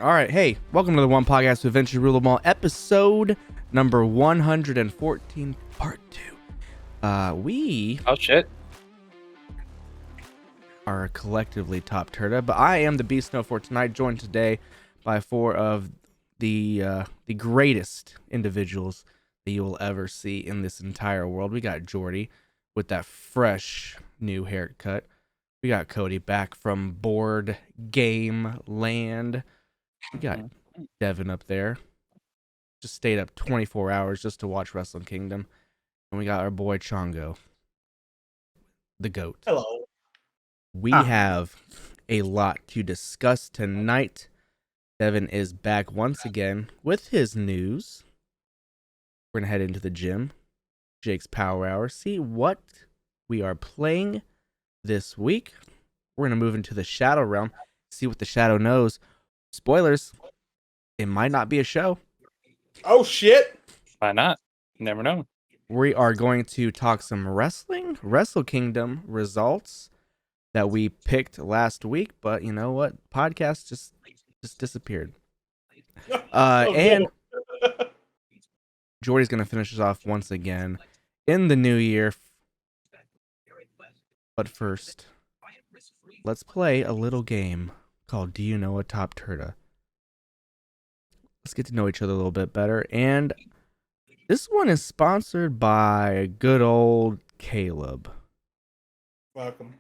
All right, hey, welcome to the One Podcast to Eventually Rule Them All, episode number 114, part 2. We Oh shit. are collectively TOPTERTA, but I am the Beast Snow for tonight, joined today by four of the greatest individuals that you will ever see in this entire world. We got Jordi with that fresh new haircut. We got Cody back from board game land. We got Devin up there. Just stayed up 24 hours just to watch Wrestle Kingdom. And we got our boy Chongo, the GOAT. Hello. We have a lot to discuss tonight. Devin is back once again with his news. We're going to head into the gym, Jake's Power Hour, see what we are playing this week. We're going to move into the Shadow Realm, see what the Shadow knows. Spoilers, it might not be a show. Oh, shit. Why not? Never know. We are going to talk some wrestling, Wrestle Kingdom results that we picked last week, but you know what? Podcast just disappeared. And Jordi's going to finish us off once again in the new year. But first, let's play a little game called Do You Knowuh TOPTERTA. Let's get to know each other a little bit better. And this one is sponsored by good old Caleb. Welcome.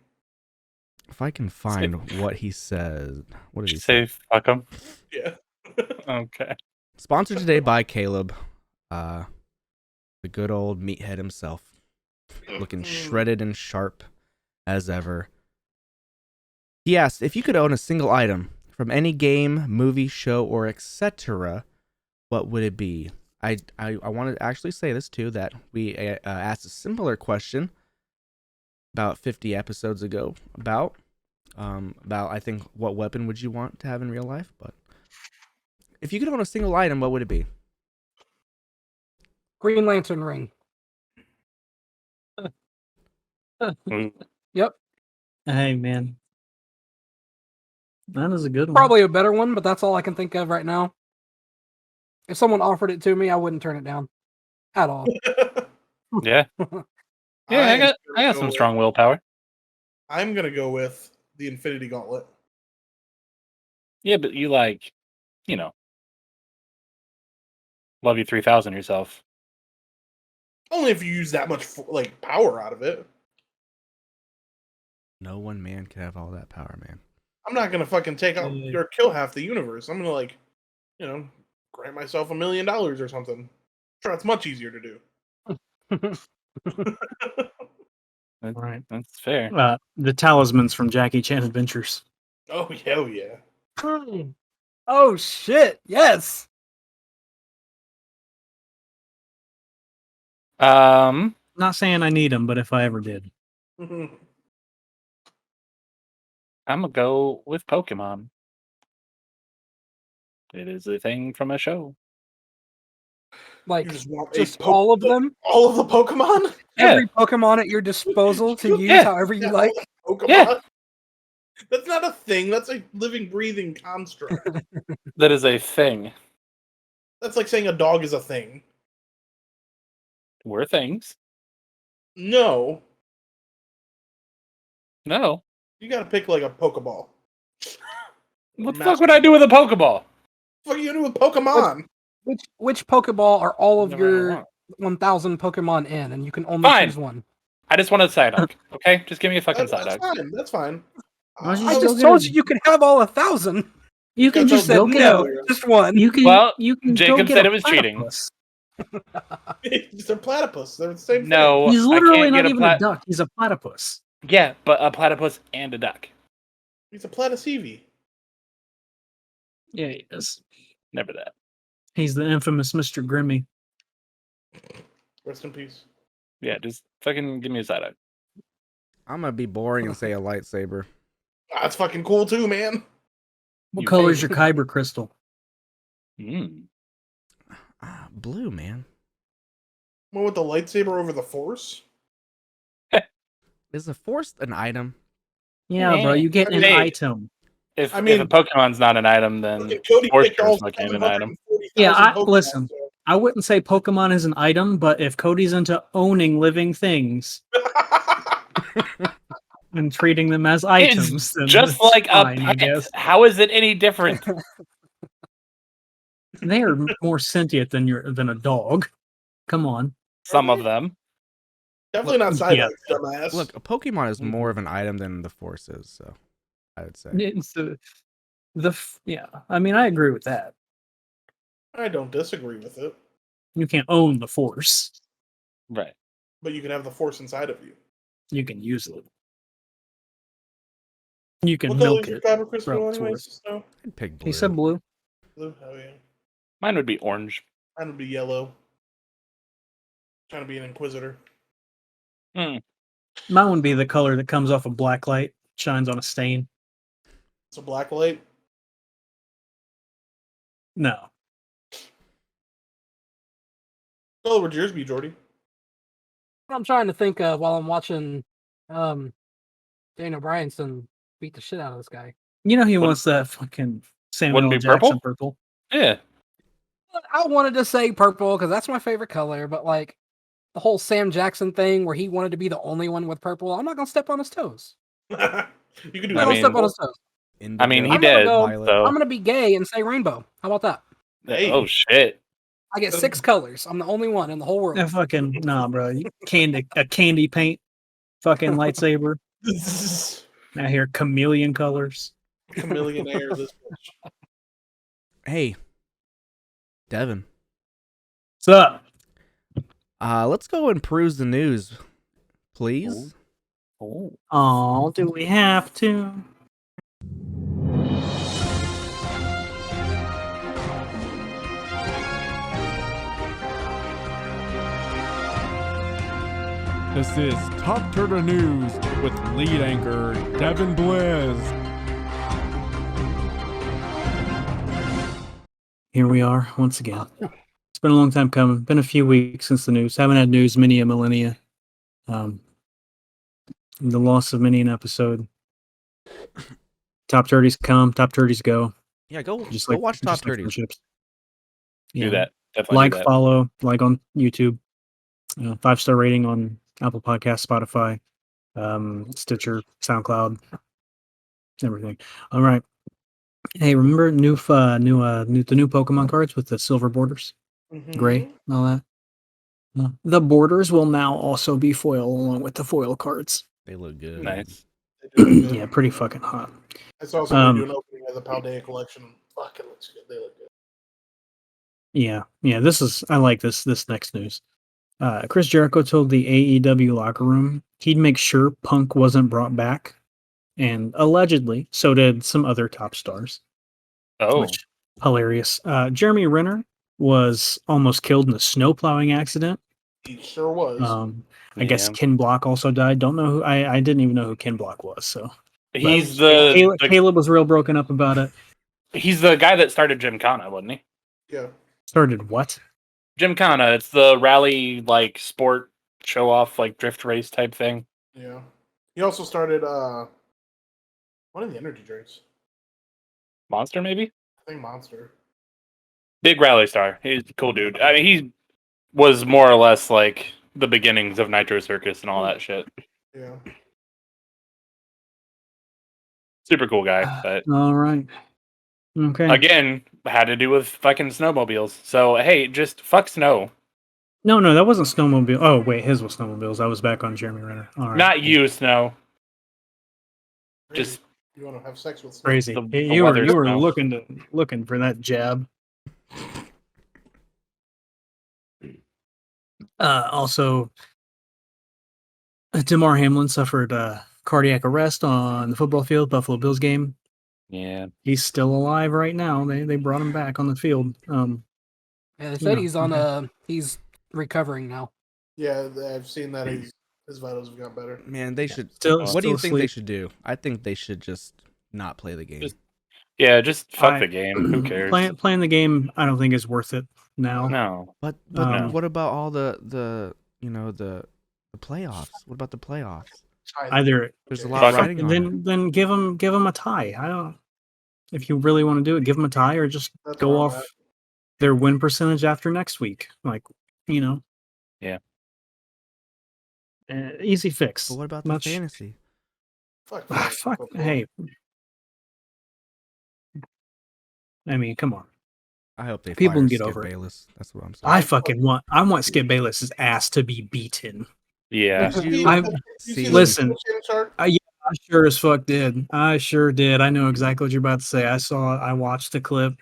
If I can find what he says. What did he say? Fuck 'em. Yeah. Okay. Sponsored today by Caleb. The good old meathead himself. Looking shredded and sharp as ever. He asked if you could own a single item from any game, movie, show, or etc., what would it be? I want to actually say this too, that we asked a similar question about 50 episodes ago about I think what weapon would you want to have in real life, but if you could own a single item, what would it be? Green Lantern ring. Yep. Hey, man. That is a good one. Probably a better one, but that's all I can think of right now. If someone offered it to me, I wouldn't turn it down at all. Yeah. Yeah, I got some strong willpower. I'm going to go with the Infinity Gauntlet. Yeah, but you love you 3000 yourself. Only if you use that much power out of it. No one man can have all that power, man. I'm not going to fucking take out or kill half the universe. I'm going to grant myself $1 million or something. I'm sure it's much easier to do. Right, that's fair. The talismans from Jackie Chan Adventures. Oh, hell yeah. Oh, shit. Yes. Not saying I need them, but if I ever did. I'm gonna go with Pokemon. It is a thing from a show. Like, You just all of them? All of the Pokemon? Every Pokemon at your disposal to use however you like? Pokemon? Yeah. That's not a thing. That's a living, breathing construct. That is a thing. That's like saying a dog is a thing. We're things. No. No. You gotta pick like a Pokeball. What the fuck would I do with a Pokeball? What are you gonna do with Pokemon? Which Pokeball are all of Whatever I your want. 1,000 Pokemon in, and you can only Fine. choose one? I just want a Psyduck. Okay, just give me a fucking That's Psyduck. fine. That's fine. Why don't you I Go just get told a- you you can have all 1,000. You can That's just okay. go get No, No. just one. You can. Well, you can Jacob go get said a it was cheating. platypus. They're platypus. They're the same thing. No, He's I literally can't not get even a duck. He's a platypus. Yeah, but a platypus and a duck. He's a platycevy. Yeah, he is. Never that. He's the infamous Mr. Grimmy. Rest in peace. Yeah, just fucking give me a Psyduck. I'm gonna be boring and say a lightsaber. That's fucking cool too, man. What You color is may. your Kyber crystal? Blue, man. One with the lightsaber over the Force. Is the Force an item? Yeah, bro. You get an Hey. item. If I if mean- a Pokemon's not an item, then Look at Cody picked all Sportster's looking at an item. 740,000 Yeah, Pokemon, listen. so- I wouldn't say Pokemon is an item, but if Cody's into owning living things and treating them as items, It's then just that's like fine, a I pet. guess. How is it any different? They are more sentient than a dog. Come on. Some of them. Definitely not Yeah. Psyduck, dumbass. Look, a Pokemon is more of an item than the Force is, so I would say. It's yeah. I mean, I agree with that. I don't disagree with it, You can't own the Force. Right. but you can have the Force inside of you. You can use it. You can What color milk is your it. Kyber Crystal throughout its anyways? No? I'd pick blue. He said blue. Blue? Oh, yeah. Mine would be orange. Mine would be yellow. Trying to be an Inquisitor. Mine would be the color that comes off a black light, shines on a stain. It's a black light. No. What color would yours be, Jordy? I'm trying to think of while I'm watching Daniel Bryanson beat the shit out of this guy. You know he Wouldn't- wants that fucking Samuel wouldn't L. be Jackson purple? purple. Yeah. I wanted to say purple because that's my favorite color, but like the whole Sam Jackson thing where he wanted to be the only one with purple, I'm not gonna step on his toes. You can do I I'm that. gonna mean- step on his toes. I mean, he I'm gonna did. go- Violet. So. I'm gonna be gay and say rainbow. How about that? Hey. Oh shit. I get 6 colors. I'm the only one in the whole world. That fucking nah, bro. A candy paint, fucking lightsaber. Now here, chameleon colors. Chameleonaire, this bitch. Hey, Devin. What's up? Let's go and peruse the news, please. Oh. Oh, do we have to? This is TOPTERTA News with lead anchor Devin Blizz. Here we are once again. It's been a long time coming. Been a few weeks since the news. Haven't had news many a millennia. The loss of many an episode. Top 30s come, top 30s go. Yeah, go Just go like watch Top just like 30. friendships. Do Yeah. that. Definitely Like, do that. follow, like on YouTube. 5-star rating on Apple Podcasts, Spotify, Stitcher, SoundCloud, everything. All right. Hey, remember the new Pokemon cards with the silver borders, Mhm. gray, and all that? The borders will now also be foil along with the foil cards. They look good. Nice. They do look good. Yeah, pretty fucking hot. I saw somebody do an opening of the Paldea collection. Fuck, it looks good. They look good. Yeah. I like this next news. Chris Jericho told the AEW locker room he'd make sure Punk wasn't brought back, and allegedly so did some other top stars. Oh. Which hilarious. Jeremy Renner was almost killed in a snow plowing accident. He sure was. I guess Yeah. Ken Block also died. Don't know who. I didn't even know who Ken Block was. So He's Caleb was real broken up about it. he's the guy that started Gymkhana, wasn't he? Yeah. Started what? Gymkhana, it's the rally like sport show off like drift race type thing. Yeah. He also started one of the energy drinks. Monster maybe? I think Monster. Big rally star. He's a cool dude. I mean he was more or less like the beginnings of Nitro Circus and all that shit. Yeah. Super cool guy. But All right. Okay. again, had to do with fucking snowmobiles. So hey, just fuck snow. No, that wasn't snowmobile. Oh wait, his was snowmobiles. I was back on Jeremy Renner. All right. Not you, snow. Just You want to have sex with Crazy. the you were weather snow. looking for that jab. Also, Damar Hamlin suffered cardiac arrest on the football field, Buffalo Bills game. yeah. He's still alive right now. They brought him back on the field. Yeah, they said Yeah, he's on okay. he's recovering now. Yeah, I've seen that his vitals have got better. Man, they should. Still, What do you still think they asleep. should do? I think they should just not play the game. Just- Yeah, just fuck I- the game. Who cares? Playing the game, I don't think is worth it now. No. But No. what about all the playoffs? What about the playoffs? Either There's a Okay. lot Fuck 'em. riding on it. then give him a tie. I don't. If you really want to do it, give them a tie or just That's go where I'm off at. their win percentage after next week. Like, you know. Yeah. Easy fix. But what about the fantasy? Fuck. Fuck. Hey. I mean, come on. I hope they People fire can get Skip over it. Bayless. That's what I'm saying. I want Skip Bayless's ass to be beaten. Yeah. Did you see? Listen. Chart? Yeah, I sure as fuck did. I sure did. I know exactly what you're about to say. I watched the clip.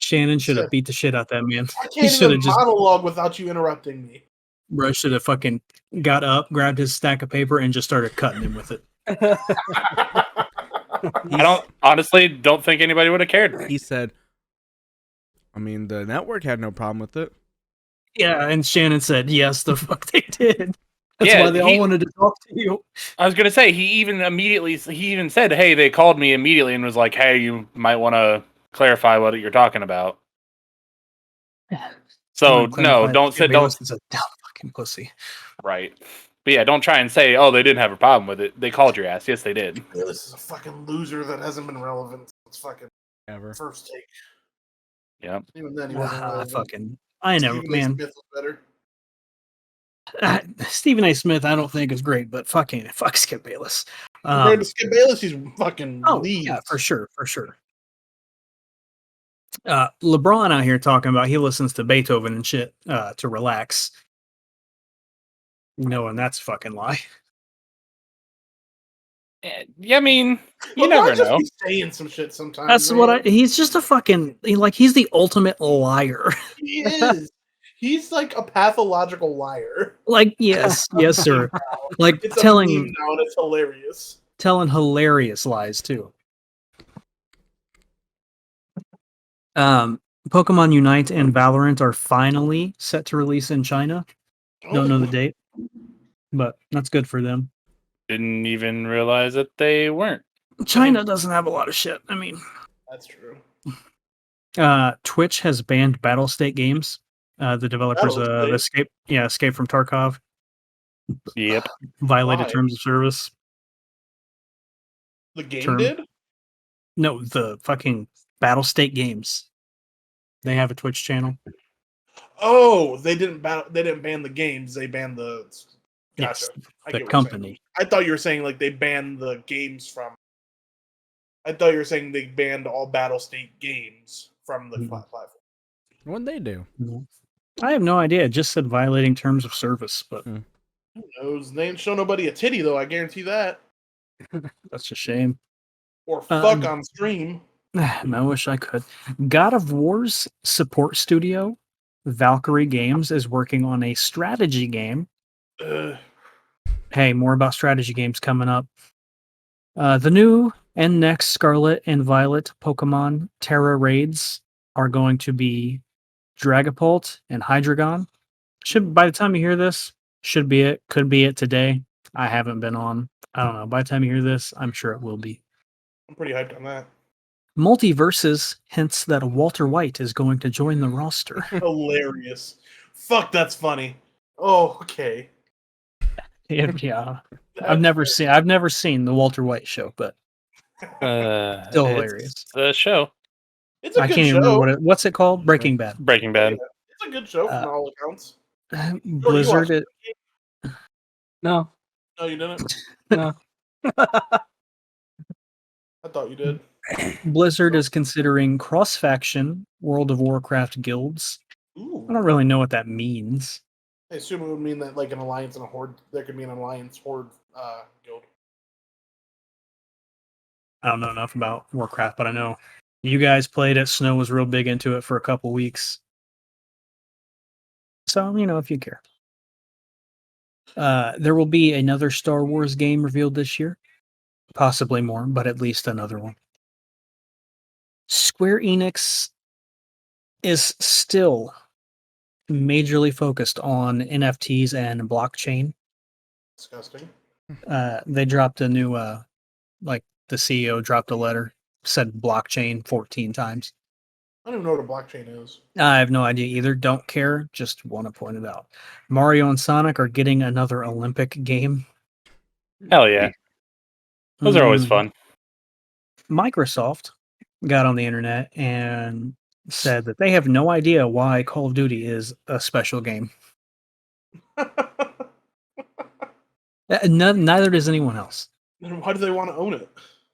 Shannon should have beat the shit out that man. I He can't should even have just monologue without you interrupting me. bro should have fucking got up, grabbed his stack of paper, and just started cutting him with it. I don't think anybody would have cared. He said, I mean, the network had no problem with it. Yeah, and Shannon said, yes, the fuck they did. That's Yeah, why they all wanted to talk to you. I was gonna say he even said, "Hey, they called me immediately and was like, hey, you might want to clarify what you're talking about." So no, don't say don't. It's a dumb fucking pussy. Right, but yeah, don't try and say, "Oh, they didn't have a problem with it. They called your ass." Yes, they did. This is a fucking loser that hasn't been relevant since fucking Ever. first take. Yeah. Even then, he wasn't relevant. I know, Stephen A. man. Smith was better. Stephen A. Smith, I don't think is great, but fuck Skip Bayless. Compared to Skip Bayless, he's fucking leads. Yeah, for sure. LeBron out here talking about he listens to Beethoven and shit to relax. No, and that's a fucking lie. Yeah, I mean, you LeBron never just know. be saying some shit sometimes. That's man. what he's just a fucking he's the ultimate liar. He is. He's like a pathological liar. Like, yes, sir. Like It's telling a meme now and it's hilarious. telling hilarious lies too. Pokemon Unite and Valorant are finally set to release in China. Don't know the date, but that's good for them. Didn't even realize that they weren't. China doesn't have a lot of shit. I mean, That's true. Twitch has banned Battle State games. The developers of Escape from Tarkov Yep. violated Why? terms of service. The game did? No, the fucking Battle State games. They have a Twitch channel. Oh, they didn't ban the games. They banned the. Gotcha. Yes, I the get what you're saying. company. I thought you were saying like they banned the games from. I thought you were saying they banned all Battle State games from the platform. What'd they do? I have no idea. It just said violating terms of service, but Who knows? They ain't show nobody a titty though. I guarantee that. that's a shame. Or fuck on stream. I wish I could. God of War's support studio, Valkyrie Games, is working on a strategy game. Hey, more about strategy games coming up. The new and next Scarlet and Violet Pokemon Terra raids are going to be Dragapult and Hydreigon. By the time you hear this, should be it. Could be it today. I haven't been on. I don't know. By the time you hear this, I'm sure it will be. I'm pretty hyped on that. Multiverses hints that Walter White is going to join the roster. Hilarious. Fuck, that's funny. Oh, okay. Yeah. I've never seen the Walter White show, but still hilarious. It's the show. It's a I good can't show. even remember what's it called? Breaking Bad. Breaking Bad. It's a good show from all accounts. Blizzard. No. No, you didn't. No. I thought you did. Blizzard is considering cross-faction World of Warcraft guilds. Ooh. I don't really know what that means. I assume it would mean that like an alliance and a horde. There could be an alliance horde guild. I don't know enough about Warcraft, but I know you guys played it. Snow was real big into it for a couple weeks. So, if you care. There will be another Star Wars game revealed this year. Possibly more, but at least another one. Square Enix is still majorly focused on NFTs and blockchain. Disgusting. They dropped a new, the CEO dropped a letter, said blockchain 14 times. I don't even know what a blockchain is. I have no idea either. Don't care. Just want to point it out. Mario and Sonic are getting another Olympic game. Hell yeah. Those are always fun. Microsoft got on the internet and said that they have no idea why Call of Duty is a special game. Neither does anyone else. Then why do they want to own it?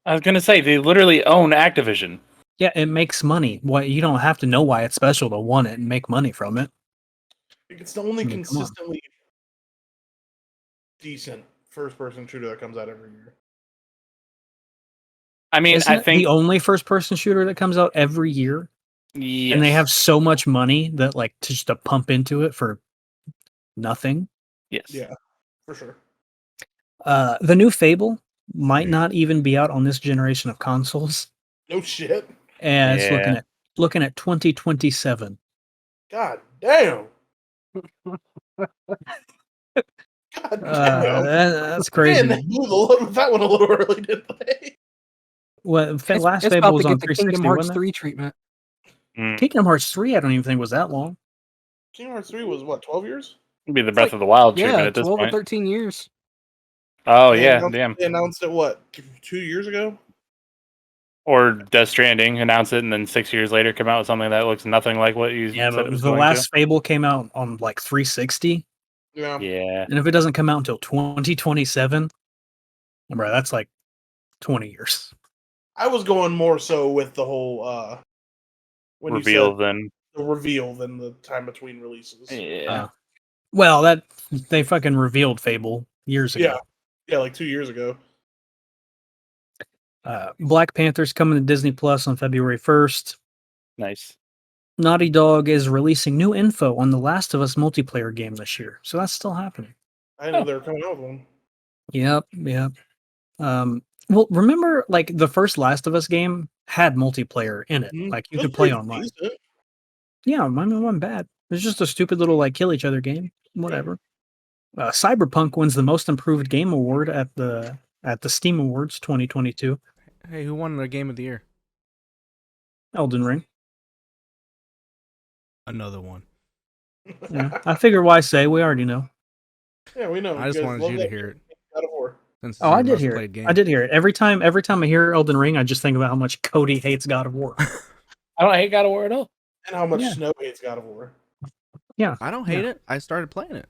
I was gonna say they literally own Activision. Yeah, it makes money. Why you don't have to know why it's special to want it and make money from it. It's the only I mean, come on. consistently decent first-person shooter that comes out every year. I mean, Isn't I it think the only first-person shooter that comes out every year, yes. and they have so much money that like to pump into it for nothing. yes. Yeah, for sure. The new Fable might not even be out on this generation of consoles, No shit. and it's Yeah. looking at 2027. God damn. God damn. That's crazy. Man, they blew the load with that one a little early, didn't they? Well, last It's Fable about was to on get the 360, Kingdom Hearts wasn't it? 3 treatment. Kingdom Hearts 3, I don't even think was that long. Kingdom Hearts 3 was what, 12 years? It'd be the Breath of the Wild treatment Yeah, at this 12 or point. 13 years. Oh They yeah, announced- damn. They announced it, what, 2 years ago? Or Death Stranding, announce it, and then 6 years later come out with something that looks nothing like what you Yeah, said but it was the going last Fable came out on like 360, Yeah. to. Yeah. and if it doesn't come out until 2027, bro, that's like 20 years. I was going more so with the whole when Reveal you said then. the reveal than the time between releases. Yeah. Well, that they fucking revealed Fable years ago. Yeah, like 2 years ago. Black Panther's coming to Disney Plus on February 1st. Nice. Naughty Dog is releasing new info on the Last of Us multiplayer game this year, so that's still happening. I didn't know they were coming out with one. Yep. Well, remember, like the first Last of Us game had multiplayer in it, like you It was could play pretty online. decent. Yeah, mine wasn't bad. It's just a stupid little like kill each other game. Whatever. Cyberpunk wins the most improved game award at the Steam Awards 2022. Hey, who won the game of the year? Elden Ring. Another one. Yeah, I figure why say we already know. Yeah, we know. I just guys wanted love you to that hear it. God of War. Since it's Oh, your I did most hear played it. game. I did hear it. Every time I hear Elden Ring, I just think about how much Cody hates God of War. I don't hate God of War at all. And how much Yeah. Snow hates God of War. Yeah, I don't hate it. I started playing it.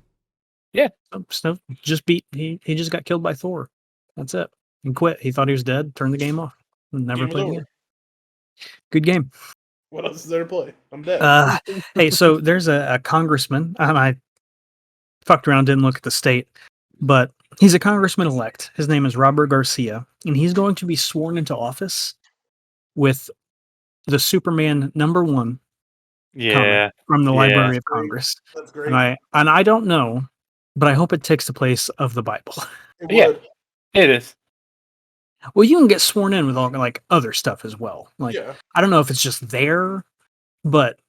Snow just beat. He just got killed by Thor. That's it. And quit. He thought he was dead. Turned the game off. And never Game was played over. again. Good game. What else is there to play? I'm dead. Hey, so there's a congressman. I fucked around, didn't look at the state, but he's a congressman elect. His name is Robert Garcia, and he's going to be sworn into office with the Superman #1 Yeah. comic from the Yeah. Library of Great. Congress. That's great. And I don't know, but I hope it takes the place of the Bible. It Yeah. would. It is. Well, you can get sworn in with all like other stuff as well. Like Yeah. I don't know if it's just there, but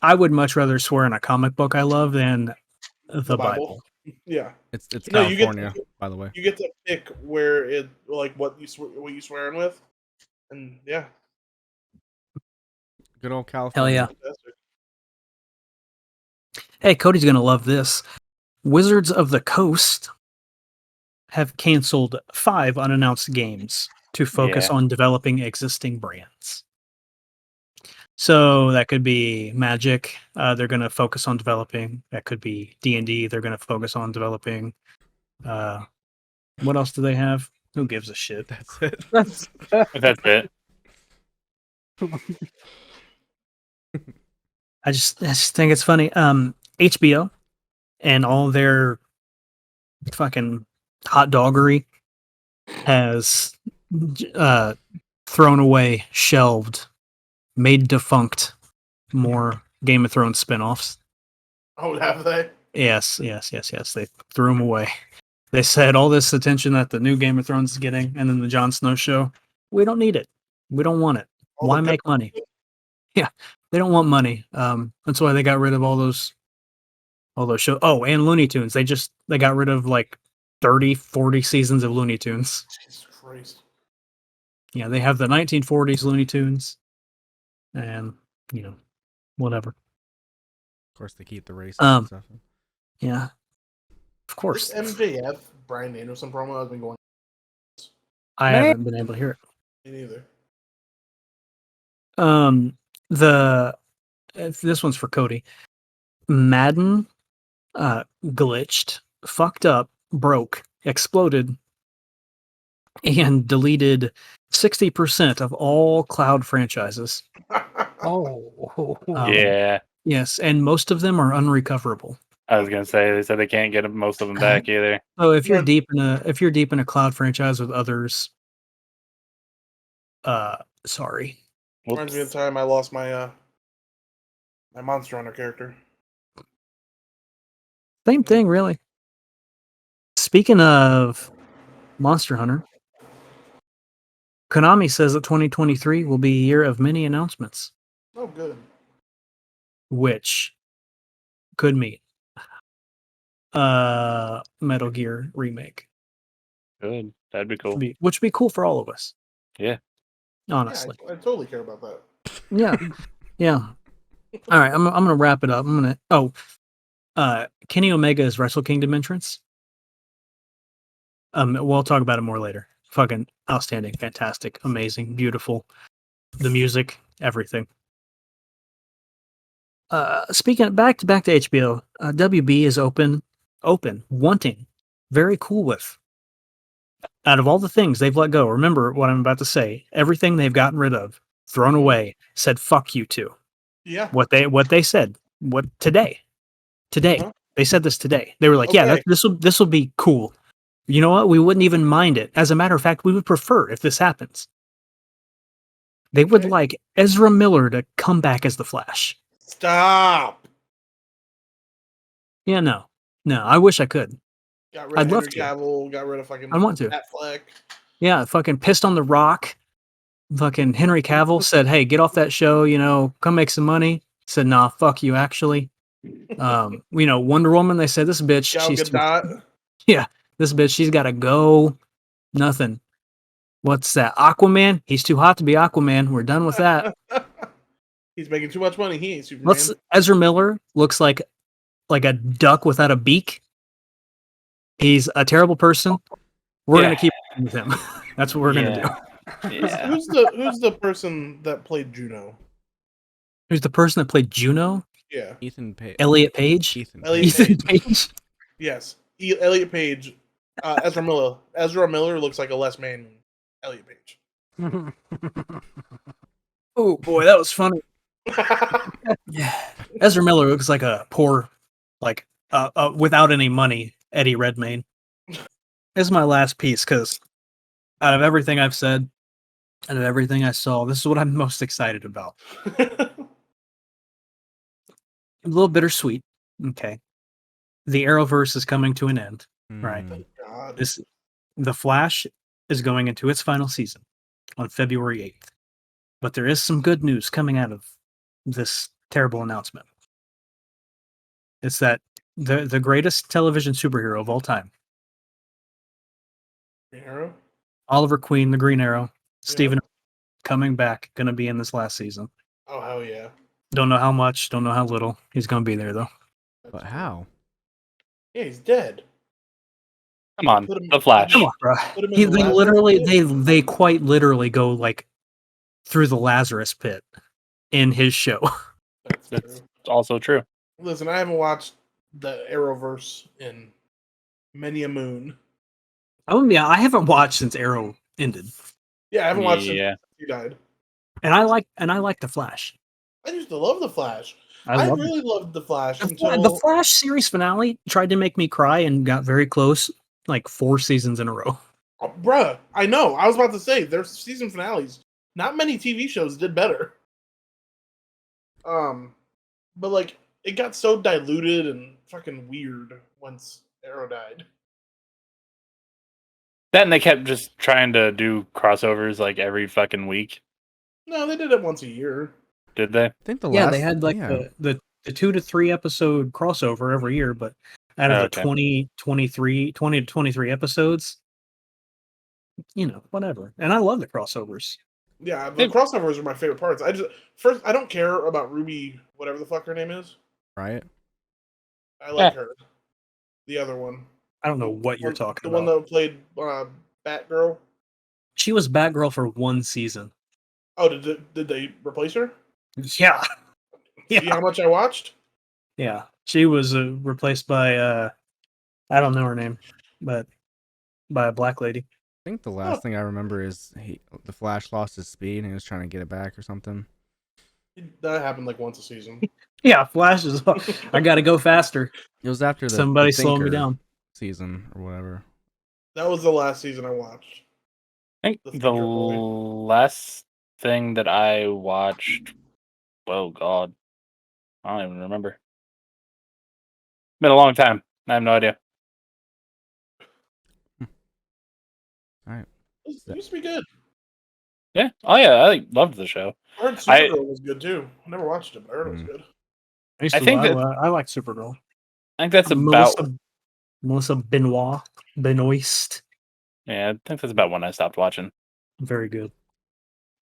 I would much rather swear in a comic book I love than the Bible. Yeah. It's No, you get California, to- by the way. You get to pick where it like what you swearing with. And yeah. Good old California. Hell yeah. Fantastic. Hey, Cody's gonna love this. Wizards of the Coast have canceled 5 unannounced games to focus Yeah. on developing existing brands. So that could be Magic. They're going to focus on developing. That could be D&D. They're going to focus on developing. What else do they have? Who gives a shit? That's it. That's it. I just think it's funny. HBO and all their fucking hot doggery has thrown away, shelved, made defunct more Game of Thrones spinoffs. Oh, have they? Yes. They threw them away. They said all this attention that the new Game of Thrones is getting, and then the Jon Snow show, we don't need it. We don't want it. All Why the make money? Yeah, they don't want money. That's why they got rid of all those shows. Oh, and Looney Tunes. They got rid of like 30, 40 seasons of Looney Tunes. Jesus Christ. Yeah, they have the 1940s Looney Tunes, and whatever. Of course, they keep the race Um, and stuff. Yeah, of course. This MJF Brian Danielson promo has been going I haven't been able to hear it. me neither. This one's for Cody. Madden glitched, fucked up, broke, exploded, and deleted 60% of all cloud franchises. Oh. Yeah. Yes, and most of them are unrecoverable. I was gonna say they said they can't get most of them back either. So if you're Right. deep in a cloud franchise with others, sorry. Reminds me of Whoops. the time I lost my my Monster Hunter character. Same thing, really. Speaking of Monster Hunter, Konami says that 2023 will be a year of many announcements, Oh, good. which could mean Metal Gear remake, Good. That'd be cool. which would be cool for all of us. Yeah. Honestly. Yeah, I totally care about that. Yeah. Yeah. All right, I'm gonna wrap it up. Kenny Omega's Wrestle Kingdom entrance. We'll talk about it more later. Fucking outstanding, fantastic, amazing, beautiful. The music, everything. Speaking back to HBO, WB is open, wanting, very cool with. Out of all the things they've let go, remember what I'm about to say. Everything they've gotten rid of, thrown away, said fuck you to. Yeah. What they said. What today? Uh-huh. They said this today. They were like, yeah, Okay. this will be cool. You know what? We wouldn't even mind it. As a matter of fact, we would prefer if this happens. They would Okay. like Ezra Miller to come back as the Flash. Stop. Yeah, no, I wish I could. Got rid I'd of love Henry to. Cavill. Got rid of fucking I want to. Batfleck. Yeah, fucking pissed on the Rock. Fucking Henry Cavill said, "Hey, get off that show. Come make some money." Said, "Nah, fuck you." Actually, Wonder Woman. They said this bitch. Gal She's Gadot. this bitch. She's got to go. Nothing. What's that? Aquaman. He's too hot to be Aquaman. We're done with that. He's making too much money. He ain't Superman. Ezra Miller looks like a duck without a beak. He's a terrible person. We're gonna keep with him. That's what we're gonna do. Yeah. Who's the person that played Juno? Who's the person that played Juno? Yeah. Ethan Page. Elliot Page. Elliot Ethan Page. Yes. Elliot Page. Ezra Miller. Ezra Miller looks like a less man than Elliot Page. Oh boy, that was funny. Yeah, Ezra Miller looks like a poor, without any money, Eddie Redmayne. This is my last piece because out of everything I've said, out of everything I saw, this is what I'm most excited about. A little bittersweet. Okay, the Arrowverse is coming to an end. Right. Mm. God. The Flash is going into its final season on February 8th. But there is some good news coming out of this terrible announcement. It's that the greatest television superhero of all time, Arrow? Oliver Queen, the Green Arrow, Stephen, coming back, going to be in this last season. Oh, hell yeah. Don't know how much, don't know how little. He's going to be there, though. But how? Yeah, he's dead. Come on, Put him- the Flash. Come on, bro. Put him in the They Lazarus literally, pit? they quite literally go through the Lazarus pit in his show. That's That's true. also true. Listen, I haven't watched the Arrowverse in many a moon. I haven't watched since Arrow ended, Yeah, I haven't watched since Yeah. he died. and I like the Flash. I used to love the Flash. I I love really loved the Flash the until Flash series finale tried to make me cry and got very close, 4 seasons in a row. Oh, bruh, I know. I was about to say there's season finales. Not many TV shows did better. But it got so diluted and fucking weird once Arrow died. Then they kept just trying to do crossovers every fucking week. No, they did it once a year. Did they? I think the Yeah, last, they had the 2 to 3 episode crossover every year, but out of the Okay. 20 to 23 episodes, whatever. And I love the crossovers. Yeah, the crossovers are my favorite parts. I don't care about Ruby, whatever the fuck her name is. right? I like her. The other one. I don't know what you're talking The about. one that played Batgirl. She was Batgirl for 1 season. Oh, did they replace her? Yeah. See how much I watched? Yeah. She was replaced by I don't know her name, but by a black lady. I think the last thing I remember is the Flash lost his speed and he was trying to get it back or something. That happened like once a season. Yeah, Flash is. I got to go faster. It was after Somebody the slowing me Thinker down. season or whatever. That was the last season I watched. I think The the Thinker Boy. last thing that I watched. Oh God, I don't even remember. Been a long time. I have no idea. All right. It used to be good. Yeah. Oh yeah, I loved the show. I heard Supergirl was good too. I never watched it, but I heard it was good. I think that I like Supergirl. I think that's about. Melissa Benoist. Yeah, I think that's about when I stopped watching. Very good.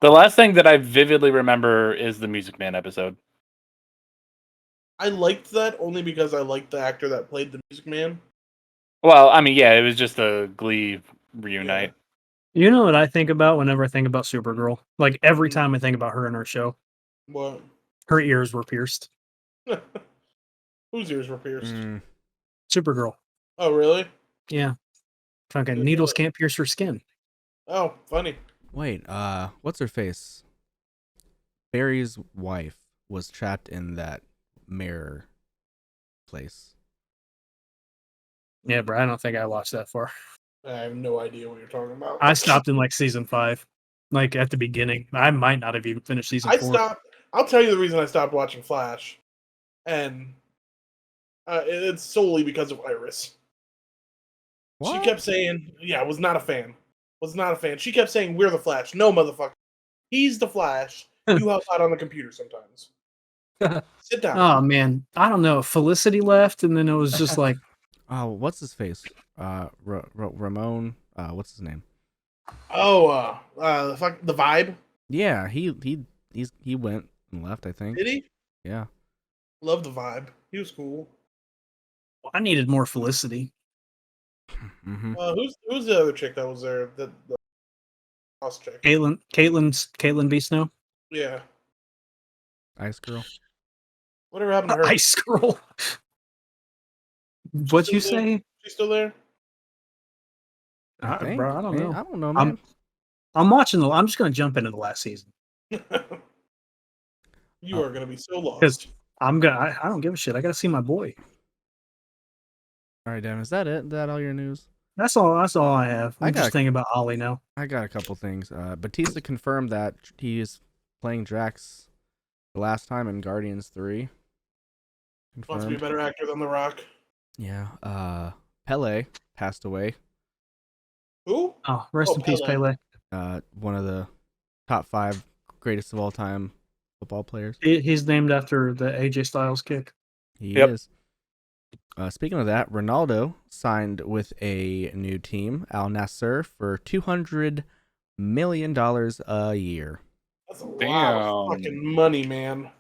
The last thing that I vividly remember is the Music Man episode. I liked that only because I liked the actor that played the Music Man. Well, I mean, yeah, it was just a Glee reunite. You know what I think about whenever I think about Supergirl? Like every time I think about her in her show, What? her ears were pierced. Whose ears were pierced? Supergirl. Oh, really? Yeah. Fucking Good needles feeling. can't pierce her skin. Oh, funny. Wait, what's her face? Barry's wife was trapped in that mirror place. Yeah, bro, I don't think I watched that far. I have no idea what you're talking about. I stopped in like season 5, like at the beginning. I might not have even finished season 4. I'll tell you the reason I stopped watching Flash, and it's solely because of Iris. What? She kept saying, "Yeah, was not a fan. Was not a fan." She kept saying, "We're the Flash." No, motherfucker. He's the Flash. You help out on the computer sometimes. Sit down. Oh man, I don't know. Felicity left, and then it was just like, Oh, what's his face? Ramon. What's his name? Oh, the Vibe. Yeah, he went and left. I think. Did he? Yeah. Love the Vibe. He was cool. I needed more Felicity. Mm-hmm. Who's the other chick that was there? The boss chick. Caitlin B. Snow. Yeah. Ice Girl. Whatever happened to her? Ice Girl. What'd you Still there? say? She's still there. I think. Bro, I don't Hey, know. I don't know, man. I'm watching I'm just gonna jump into the last season. You are gonna be so Because lost. I don't give a shit. I gotta see my boy. All right, Devin. Is that it? Is that all your news? That's all I have. I I'm got- just thinking about Ollie now. I got a couple things. Batista confirmed that he is playing Drax the last time in Guardians 3. Wants to be a Confirmed. better actor than The Rock. Yeah. Pele passed away. Who? Oh, rest in peace, Pele. Pele. One of the top 5 greatest of all time football players. He's named after the AJ Styles kick. He Yep. is. Speaking of that, Ronaldo signed with a new team, Al Nassr, for $200 million a year. That's a lot of Damn. fucking money, man.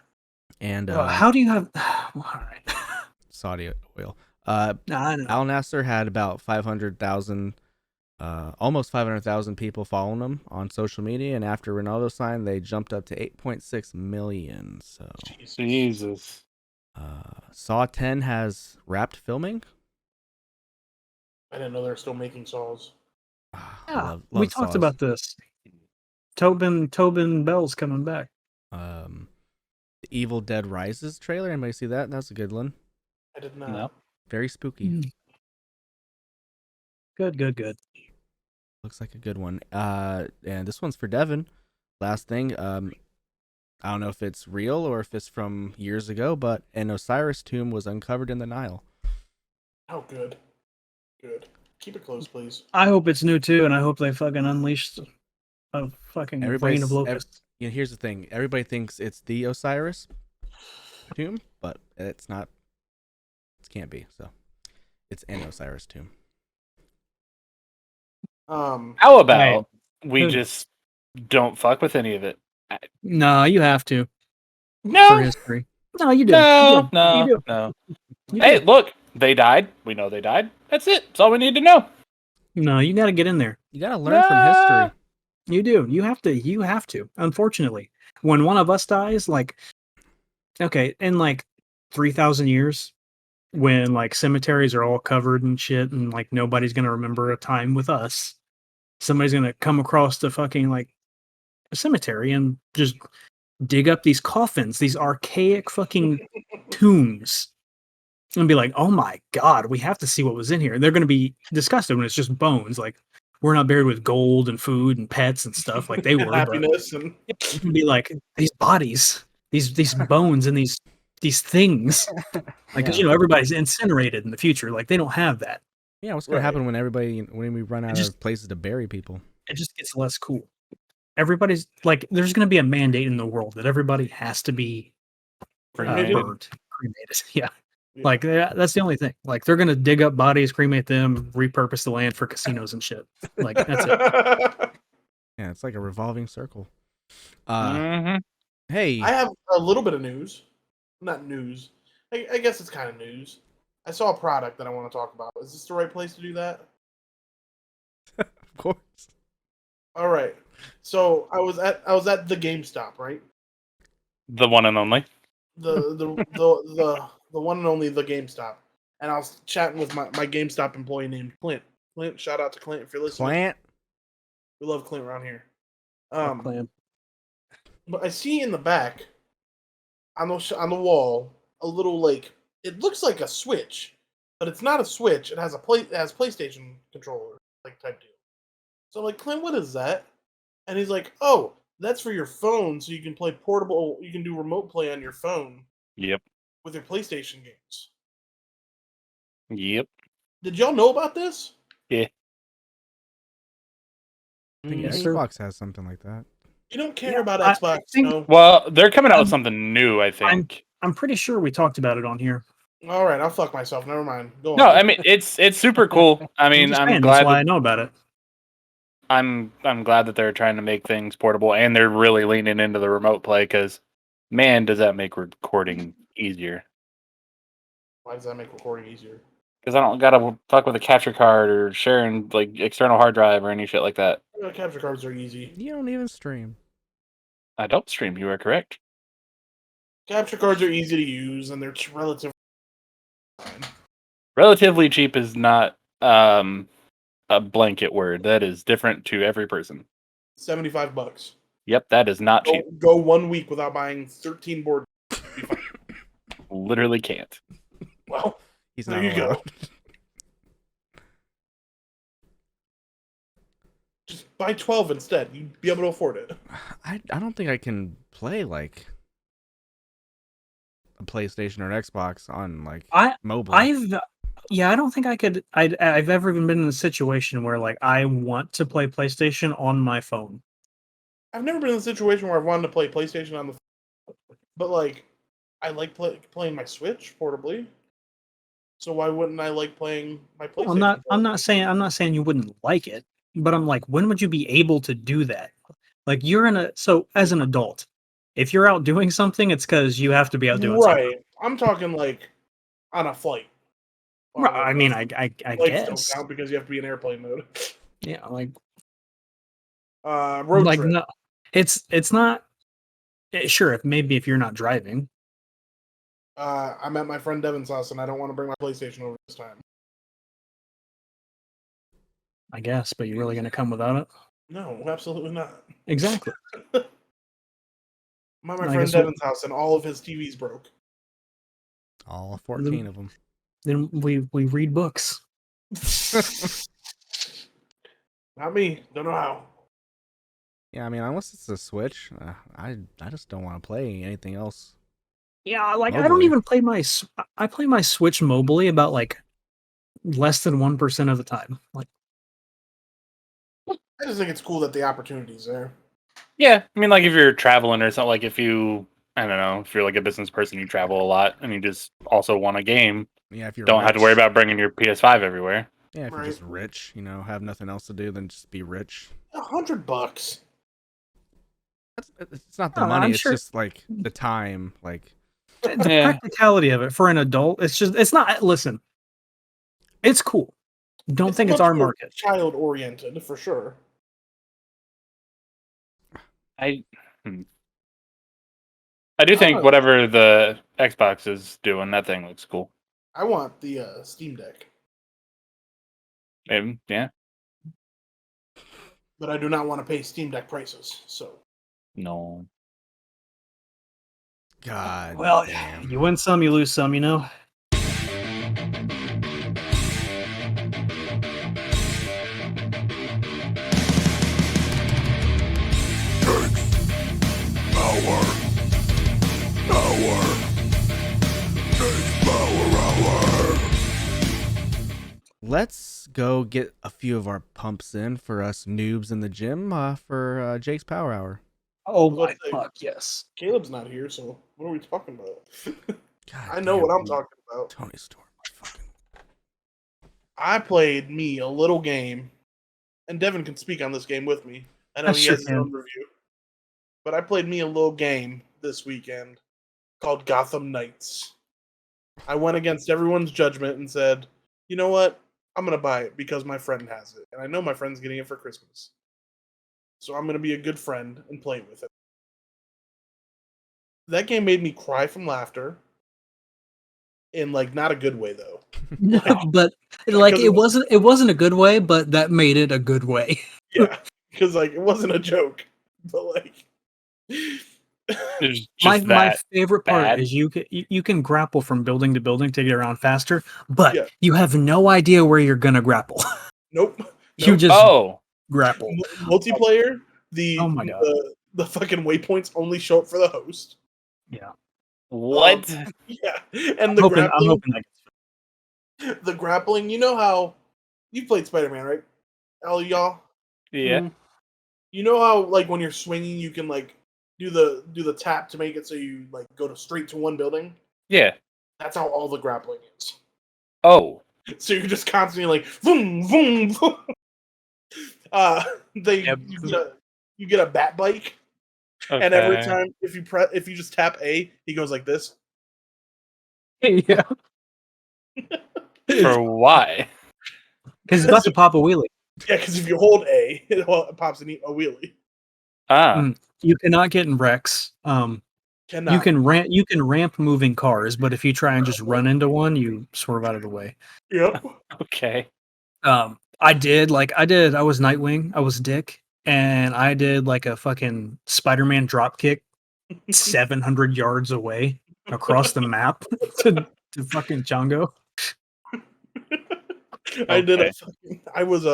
And How do you have? All right. Saudi oil. I know. Al Nassr had about 500,000, almost 500,000 people following him on social media, and after Ronaldo signed, they jumped up to 8.6 million. So, Jesus. Saw 10 has wrapped filming. I didn't know they're still making Saws. Yeah, we talked Saws. about this. Tobin Bell's coming back. The Evil Dead Rises trailer. Anybody see that? That's a good one. I did not. No. Very spooky. Mm. Good. Looks like a good one. And this one's for Devin. Last thing. I don't know if it's real or if it's from years ago, but an Osiris tomb was uncovered in the Nile. Oh, good. Good. Keep it close, please. I hope it's new too, and I hope they fucking unleashed a fucking rain of locusts. Here's the thing. Everybody thinks it's the Osiris tomb, but it's not. It can't be. So it's an Osiris tomb. How about we Hey. just don't fuck with any of it? No, you have to for No, history. No, you do. no, You no, do. no. You Hey, do. look, they died. We know they died. That's it. That's all we need to know. No, you got to get in there. You gotta learn from history. You do. You have to. You have to. Unfortunately, when one of us dies, like, okay, in like 3,000 years, when like cemeteries are all covered and shit, and like nobody's gonna remember a time with us, somebody's gonna come across the fucking like a cemetery and just dig up these coffins, these archaic fucking tombs, and be like, "Oh my god, we have to see what was in here." And they're gonna be disgusted when it's just bones. Like, we're not buried with gold and food and pets and stuff like they were, but Happiness and you can be like, these bodies, these bones and these things, like, 'cause, Yeah. everybody's incinerated in the future. Like, they don't have that. Yeah, what's gonna Right. happen when we run out of places to bury people? It just gets less cool. Everybody's like, there's going to be a mandate in the world that everybody has to be cremated. burnt, cremated. Yeah. Yeah. Like, that's the only thing. Like, they're going to dig up bodies, cremate them, repurpose the land for casinos and shit. Like, that's it. Yeah, it's like a revolving circle. Mhm. Hey, I have a little bit of news. Not news. I guess it's kind of news. I saw a product that I want to talk about. Is this the right place to do that? of course. All right. So I was at the GameStop, right? The one and only. The one and only the GameStop. And I was chatting with my GameStop employee named Clint. Clint, shout out to Clint if you're listening. Plant. We love Clint around here. Clan. But I see in the back on the wall a little, like, it looks like a Switch, but it's not a Switch. It has PlayStation controller like type deal. So I'm like, Clint, what is that? And he's like, oh, that's for your phone, so you can play portable. You can do remote play on your phone Yep. with your PlayStation games. Yep. Did y'all know about this? Yeah. I think Yes, sir. Xbox has something like that. You don't care Yeah, about I Xbox, think- no? Well, they're coming out with something new, I think. I'm pretty sure we talked about it on here. All right, I'll fuck myself. Never mind. Go on. No, I mean it's super cool. I mean, just I'm saying, glad that's why that I know about it. I'm glad that they're trying to make things portable and they're really leaning into the remote play because, man, does that make recording easier. Why does that make recording easier? Because I don't gotta fuck with a capture card or sharing like external hard drive or any shit like that. Capture cards are easy. You don't even stream. I don't stream. You are correct. Capture cards are easy to use, and they're relatively. Relatively cheap is not a blanket word. That is different to every person. $75. Yep, that is not cheap. Go 1 week without buying 13 board. Literally can't. Well, He's there not you allowed. go. Just buy 12 instead. You'd be able to afford it. I don't think I can play like a PlayStation or an Xbox on like mobile. I don't think I could. I've ever even been in a situation where like I want to play PlayStation on my phone. I've never been in a situation where I've wanted to play PlayStation on the phone, but like, I like playing my Switch portably. So why wouldn't I like playing my PlayStation? I'm portably? not saying you wouldn't like it, but I'm like, when would you be able to do that? Like, so as an adult, if you're out doing something, it's because you have to be out doing something. Right. I'm talking like on a flight. Right, I mean, I Flights don't guess. count because you have to be in airplane mode. Yeah, like Road trip. no, it's not. Sure, if you're not driving. I'm at my friend Devin's house and I don't want to bring my PlayStation over this time. I guess, but you're really gonna come without it? No, absolutely not. Exactly. I'm at my I friend guess Devin's house and all of his TVs broke. All 14 of them. Then we read books. Not me. Don't know how. Yeah, I mean, unless it's a Switch, I just don't want to play anything else. Yeah, like I don't Mobily. even play I play my Switch mobily about like less than 1% of the time. Like, I just think it's cool that the opportunity's there. Yeah, I mean, like if you're traveling or something, like if you, I don't know, if you're like a business person, you travel a lot and you just also want a game. Yeah, if you're Don't have to worry rich. about bringing your PS5 everywhere. Yeah, if you're Right. just rich, have nothing else to do than just be rich. $100. It's not the No, money. I'm It's sure- just like the time. Like the Yeah. practicality of it for an adult, it's not. Listen, it's cool. Don't think it's much our more market. Child oriented for sure. I do I think don't know. whatever the Xbox is doing, that thing looks cool. I want the Steam Deck, Yeah. but I do not want to pay Steam Deck prices. So No. God. Well, damn. you win some, you lose some, you know. Let's go get a few of our pumps in for us noobs in the gym for Jake's Power Hour. Oh my fuck, yes. Caleb's not here, so what are we talking about? God I know damn, what I'm talking about. Tony Storm. Fucking... I played me a little game, and Devin can speak on this game with me. I know I he sure has his can. own review, but I played me a little game this weekend called Gotham Knights. I went against everyone's judgment and said, you know what? I'm going to buy it because my friend has it. And I know my friend's getting it for Christmas. So I'm going to be a good friend and play with it. That game made me cry from laughter. In, like, not a good way, though. No, but like it wasn't a good way, but that made it a good way. Yeah. Because, like, it wasn't a joke. But, like... There's My just my that favorite part bad. is you can grapple from building to building to get around faster, but Yeah. you have no idea where you're gonna grapple. Nope. You Nope. just Oh, grapple. Multiplayer, Oh my God. the fucking waypoints only show up for the host. Yeah. what? Yeah. And I'm the hoping grappling, that the grappling, you know how you played Spider-Man, right? All y'all? Yeah. Mm-hmm. You know how, like, when you're swinging, you can, like, do the tap to make it so you, like, go straight to one building? Yeah. That's how all the grappling is. Oh. So you're just constantly like, boom, boom, boom. Yep. You get a bat bike, Okay. and every time if you just tap A, he goes like this. Yeah. For why? Because he's about to pop a wheelie. Yeah, because if you hold A, it pops a wheelie. Ah. You cannot get in wrecks. Cannot. You can ramp moving cars, but if you try and just run into one, you swerve out of the way. Yep. Okay. I was Nightwing, I was Dick, and I did like a fucking Spider-Man drop kick 700 yards away across the map to fucking Chongo. I did Okay. I was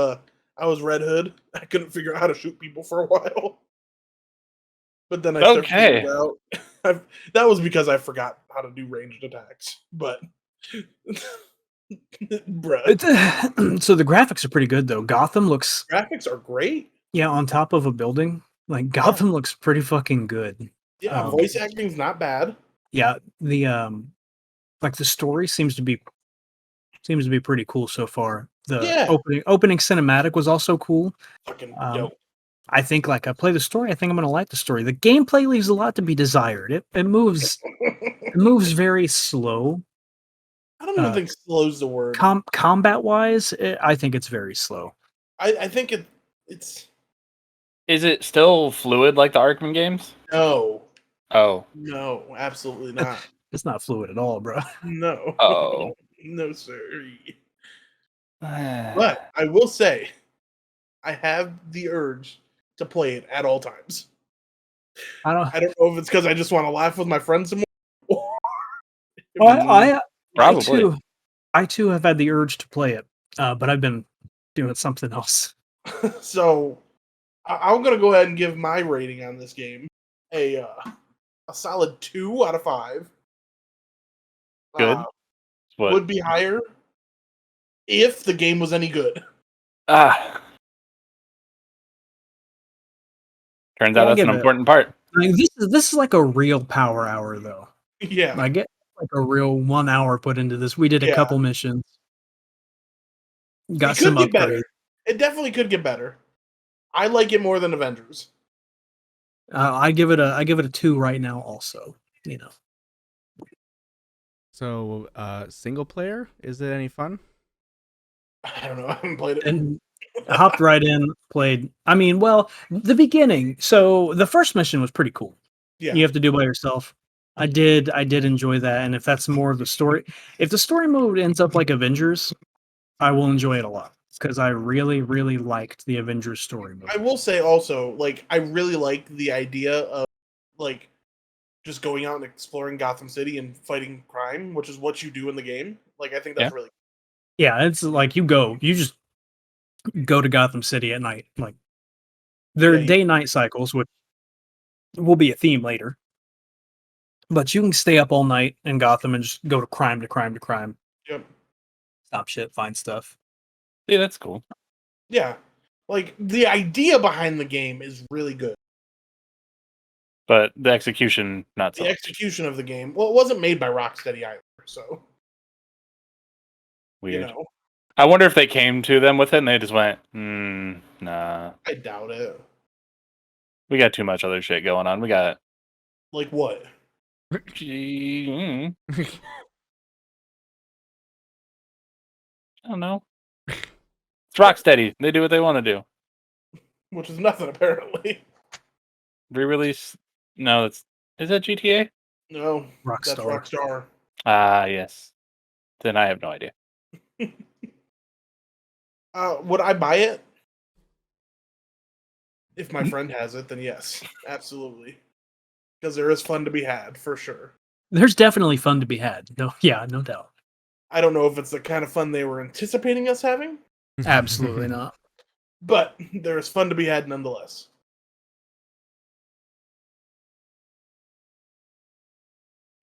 Red Hood. I couldn't figure out how to shoot people for a while. But then I started figuring it out. That was because I forgot how to do ranged attacks. But bruh. So the graphics are pretty good though. Gotham looks Graphics are great. on top of a building. Like Gotham looks pretty fucking good. Yeah, voice acting's not bad. Yeah, the like the story seems to be pretty cool so far. The opening cinematic was also cool. Fucking dope. I think like I play the story, I think I'm gonna like the story. The gameplay leaves a lot to be desired. It moves very slow. I don't even think slow's the word. Combat wise, I think it's very slow. I think it's. Is it still fluid like the Arkman games? No. Oh. No, absolutely not. It's not fluid at all, bro. No. Oh. No, sir. But I will say, I have the urge to play it at all times. I don't know if it's because I just want to laugh with my friends some more. Probably. I too have had the urge to play it, but I've been doing something else. So I'm gonna go ahead and give my rating on this game a solid 2 out of 5. Good. What? Would be higher if the game was any good. Turns out that's an important part. I mean, this is like a real power hour though. Yeah. I get like a real 1 hour put into this. We did a couple missions. Got some upgrades. Better. It definitely could get better. I like it more than Avengers. I give it a 2 right now also, you know. So, single player, is it any fun? I don't know. I haven't played it. And I hopped right in, played. I mean, well, the beginning. So the first mission was pretty cool. Yeah. You have to do by yourself. I did enjoy that, and if that's more of the story, if the story mode ends up like Avengers, I will enjoy it a lot because I really, really liked the Avengers story mode. I will say also, like, I really like the idea of like just going out and exploring Gotham City and fighting crime, which is what you do in the game. Like, I think that's Yeah. really Yeah, it's like you just go to Gotham City at night. Like there are Yeah, day-night cycles, which will be a theme later. But you can stay up all night in Gotham and just go to crime to crime to crime. Yep. Stop shit, find stuff. Yeah, that's cool. Yeah. Like, the idea behind the game is really good. But the execution, not so The much. execution of the game, well, it wasn't made by Rocksteady either, so Weird. you know, I wonder if they came to them with it and they just went, nah. I doubt it. We got too much other shit going on. We got. Like what? I don't know. It's Rocksteady. They do what they want to do. Which is nothing apparently. Re-release? No, is that GTA? No, that's Rockstar. Rockstar. Ah, yes. Then I have no idea. Would I buy it? If my friend has it, then yes, absolutely. Because there is fun to be had, for sure. There's definitely fun to be had. No, yeah, no doubt. I don't know if it's the kind of fun they were anticipating us having, Absolutely not. but there is fun to be had nonetheless.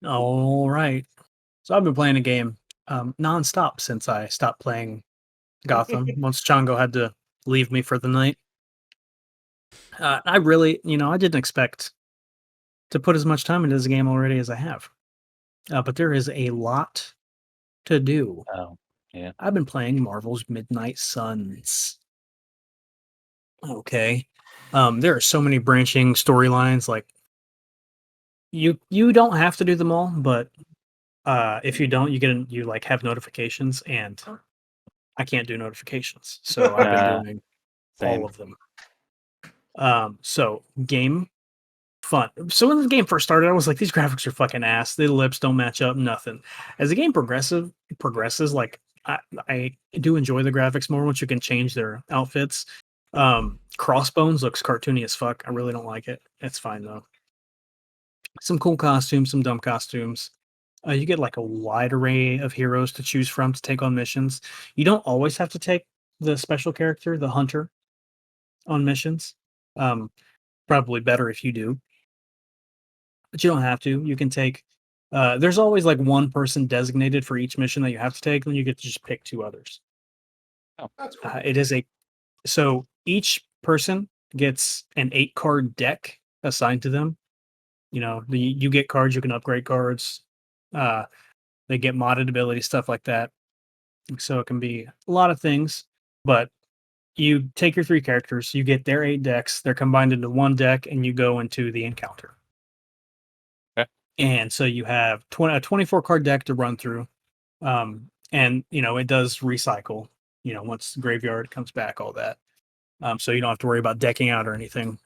All right. So I've been playing a game nonstop since I stopped playing Gotham. Once Chongo had to leave me for the night. I really, I didn't expect to put as much time into this game already as I have. But there is a lot to do. Oh, yeah. I've been playing Marvel's Midnight Suns. Okay. There are so many branching storylines. Like you don't have to do them all, but if you don't, you like have notifications, and I can't do notifications, so I've been doing Same. all of them. So game fun. So when the game first started, I was like, these graphics are fucking ass. The lips don't match up, nothing. As the game progresses, like I do enjoy the graphics more once you can change their outfits. Crossbones looks cartoony as fuck. I really don't like it. It's fine though. Some cool costumes, some dumb costumes. You get like a wide array of heroes to choose from to take on missions. You don't always have to take the special character, the hunter, on missions. Probably better if you do, but you don't have to. You can take. There's always like one person designated for each mission that you have to take, and you get to just pick two others. That's cool. It is so each person gets an 8-card deck assigned to them. You get cards, you can upgrade cards. They get modded abilities, stuff like that. So it can be a lot of things, but you take your 3 characters, you get their 8 decks, they're combined into one deck, and you go into the encounter. Okay. And so you have a 24-card deck to run through. And it does recycle, once the graveyard comes back, all that. So you don't have to worry about decking out or anything.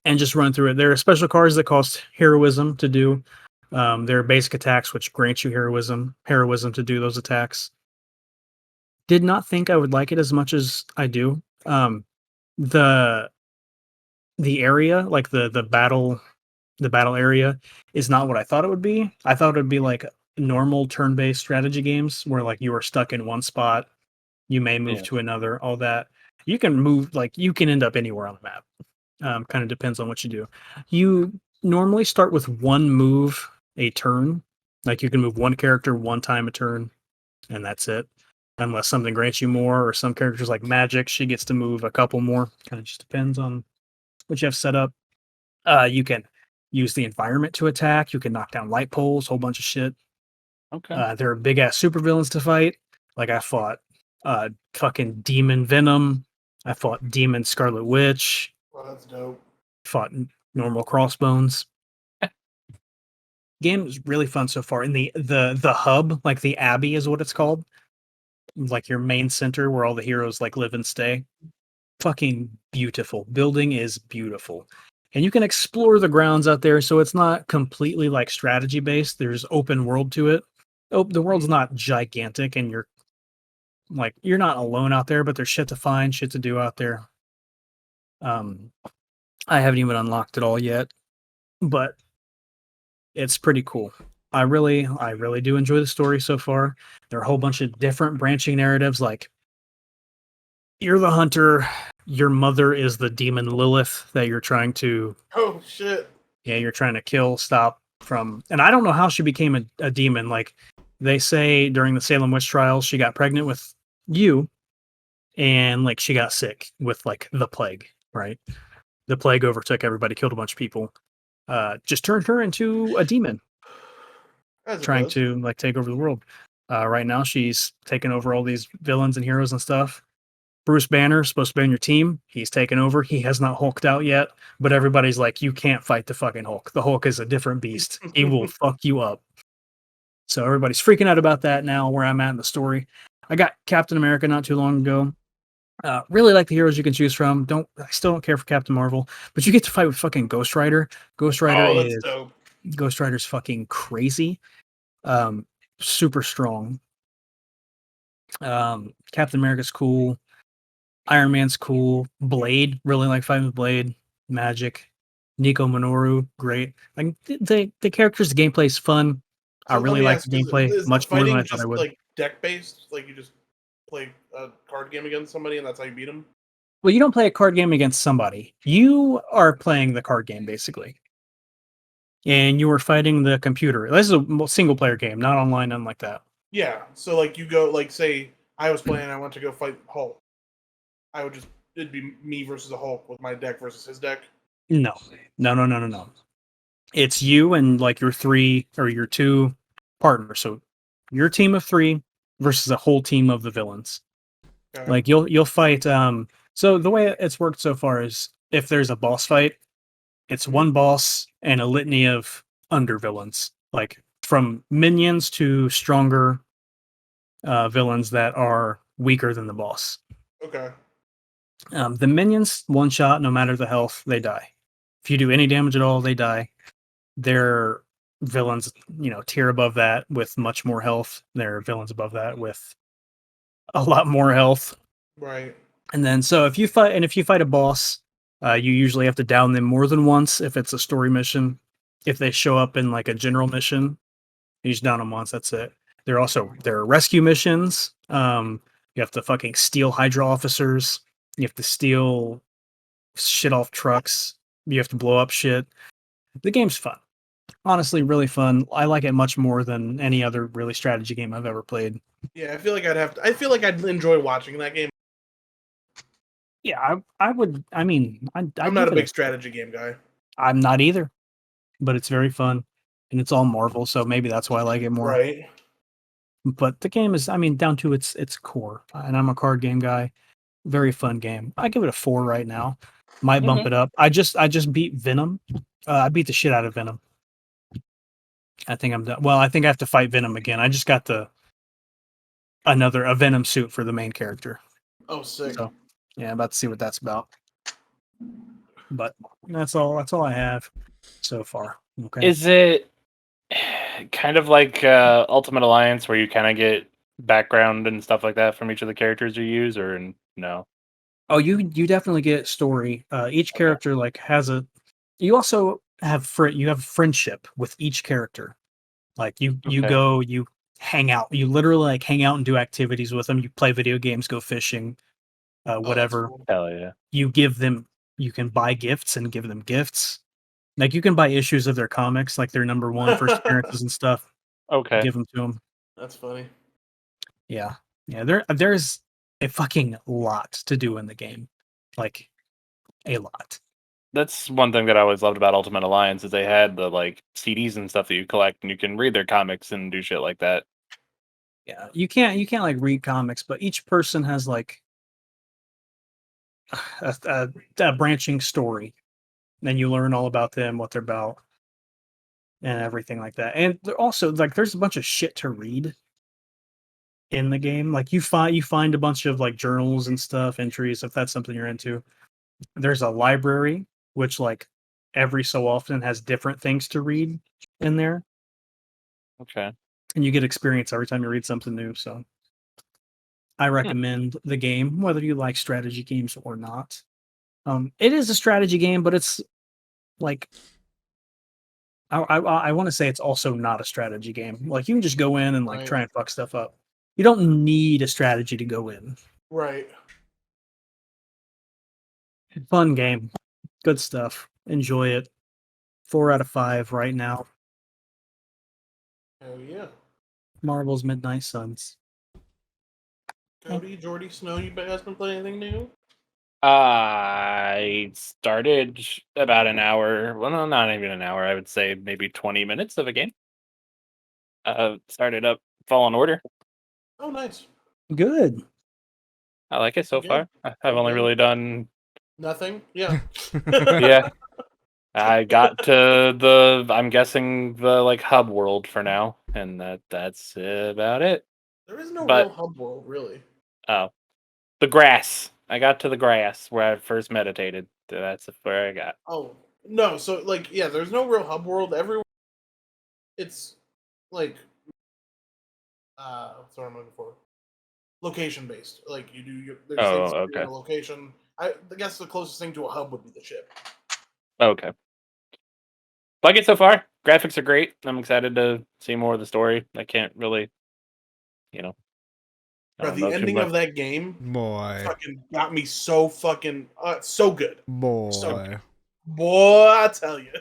And just run through it. There are special cards that cost heroism to do. There are basic attacks which grant you heroism to do those attacks. Did not think I would like it as much as I do. The area, like the battle area, is not what I thought it would be. I thought it would be like normal turn-based strategy games where like you are stuck in one spot, you may move to another, all that. You can move, like you can end up anywhere on the map. Kind of depends on what you do. You normally start with one move a turn. Like you can move one character one time a turn, and that's it. Unless something grants you more, or some characters like Magic, she gets to move a couple more. Kind of just depends on what you have set up. You can use the environment to attack. You can knock down light poles, whole bunch of shit. Okay. There are big ass supervillains to fight. Like I fought fucking Demon Venom. I fought Demon Scarlet Witch. Well, that's dope. Fought normal Crossbones. Game is really fun so far. And the hub, like the Abbey is what it's called. like your main center where all the heroes like live and stay. Fucking beautiful. Building is beautiful. And you can explore the grounds out there, so it's not completely like strategy based. There's open world to it. Oh, the world's not gigantic, and you're not alone out there, but there's shit to find, shit to do out there. I haven't even unlocked it all yet, but it's pretty cool. I really do enjoy the story so far. There are a whole bunch of different branching narratives, like you're the hunter, your mother is the demon Lilith that you're trying to Oh shit! you're trying to kill, stop from, and I don't know how she became a demon. Like they say during the Salem witch trials, she got pregnant with you, and like she got sick with like the plague, right? The plague overtook everybody, killed a bunch of people. Just turned her into a demon, As it trying does. to like take over the world. Right now, she's taking over all these villains and heroes and stuff. Bruce Banner supposed to be on your team. He's taken over. He has not hulked out yet, but everybody's like, you can't fight the fucking Hulk. The Hulk is a different beast. He will fuck you up. So everybody's freaking out about that now. Where I'm at in the story, I got Captain America not too long ago. Really like the heroes you can choose from. I still don't care for Captain Marvel, but you get to fight with fucking Ghost Rider. Ghost Rider Oh, that's is dope. Ghost Rider's fucking crazy. Super strong. Captain America's cool. Iron Man's cool. Blade, really like fighting with Blade. Magic. Nico Minoru, great. Like the characters, the gameplay is fun. I So let really me like ask: the gameplay is the much more than I fighting thought I just would. like deck based? Like you just play a card game against somebody, and that's how you beat them? Well, you don't play a card game against somebody. You are playing the card game basically, and you are fighting the computer. This is a single player game, not online, nothing like that. Yeah. So like you go, like say I was playing, I went to go fight Hulk. It'd be me versus a Hulk with my deck versus his deck. No. It's you and like your three or your two partners. So your team of three versus a whole team of the villains. Okay. Like you'll fight. So the way it's worked so far is if there's a boss fight, it's one boss and a litany of under villains, like from minions to stronger villains that are weaker than the boss. Okay. The minions, one shot, no matter the health, they die. If you do any damage at all, they die. They're villains, tier above that with much more health. They're villains above that with a lot more health. Right. And then, so if you fight a boss, you usually have to down them more than once if it's a story mission. If they show up in like a general mission, you just down them once. That's it. There are rescue missions. You have to fucking steal Hydra officers. You have to steal shit off trucks. You have to blow up shit. The game's fun. Honestly, really fun. I like it much more than any other really strategy game I've ever played. Yeah, I feel like I feel like I'd enjoy watching that game. Yeah, I would. I mean, I'm not a big strategy game guy. I'm not either, but it's very fun, and it's all Marvel, so maybe that's why I like it more. Right. But the game is, I mean, down to its core, and I'm a card game guy. Very fun game. I give it a 4 right now. Might bump it up. I just beat Venom. I beat the shit out of Venom. I think I'm done. Well, I think I have to fight Venom again. I just got a Venom suit for the main character. Oh, sick. So, yeah, about to see what that's about. But that's all I have so far. Okay. Is it kind of like Ultimate Alliance where you kind of get background and stuff like that from each of the characters you use, or no? Oh, you definitely get story. Each character like has a. You also have you have friendship with each character. Like you Okay. go, you hang out. You literally like hang out and do activities with them. You play video games, go fishing, whatever. Oh, Hell yeah. You give them. You can buy gifts and give them gifts. Like you can buy issues of their comics, like their number 1 first appearances and stuff. Okay. Give them to them. that's funny. Yeah. There's a fucking lot to do in the game, like a lot. That's one thing that I always loved about Ultimate Alliance is they had the like CDs and stuff that you collect, and you can read their comics and do shit like that. Yeah, you can't like read comics, but each person has like a branching story. Then you learn all about them, what they're about, and everything like that. And they're also like there's a bunch of shit to read in the game. Like you find a bunch of like journals and stuff, entries, if that's something you're into. There's a library, which like every so often has different things to read in there. Okay. And you get experience every time you read something new. So I recommend the game, whether you like strategy games or not. It is a strategy game, but it's like I want to say it's also not a strategy game. Like you can just go in and like Right. try and fuck stuff up. You don't need a strategy to go in. Right. Fun game, good stuff. Enjoy it. 4 out of 5 right now. Hell yeah. Marvel's Midnight Suns. Cody, Jordi, Snow, you guys been playing anything new? I started about an hour. Well, no, not even an hour. I would say maybe 20 minutes of a game. Started up Fallen Order. Oh, nice. Good. I like it so Good. far. I've only Good. really done. Nothing? Yeah. Yeah, I got to the. I'm guessing the like hub world for now, and that's about it. There is no But- real hub world, really. Oh, the grass. I got to the grass where I first meditated. That's where I got. Oh, no. So, like, yeah, there's no real hub world. Everywhere. It's, like, what's the word I'm looking for? Location based. Like, you do there's Oh, things to do okay. in a location. I guess the closest thing to a hub would be the ship. Okay. Like it so far. Graphics are great. I'm excited to see more of the story. I can't really, I Bro, don't the know too ending much. of that game Boy. fucking got me so fucking so good. Boy. Boy, I tell you.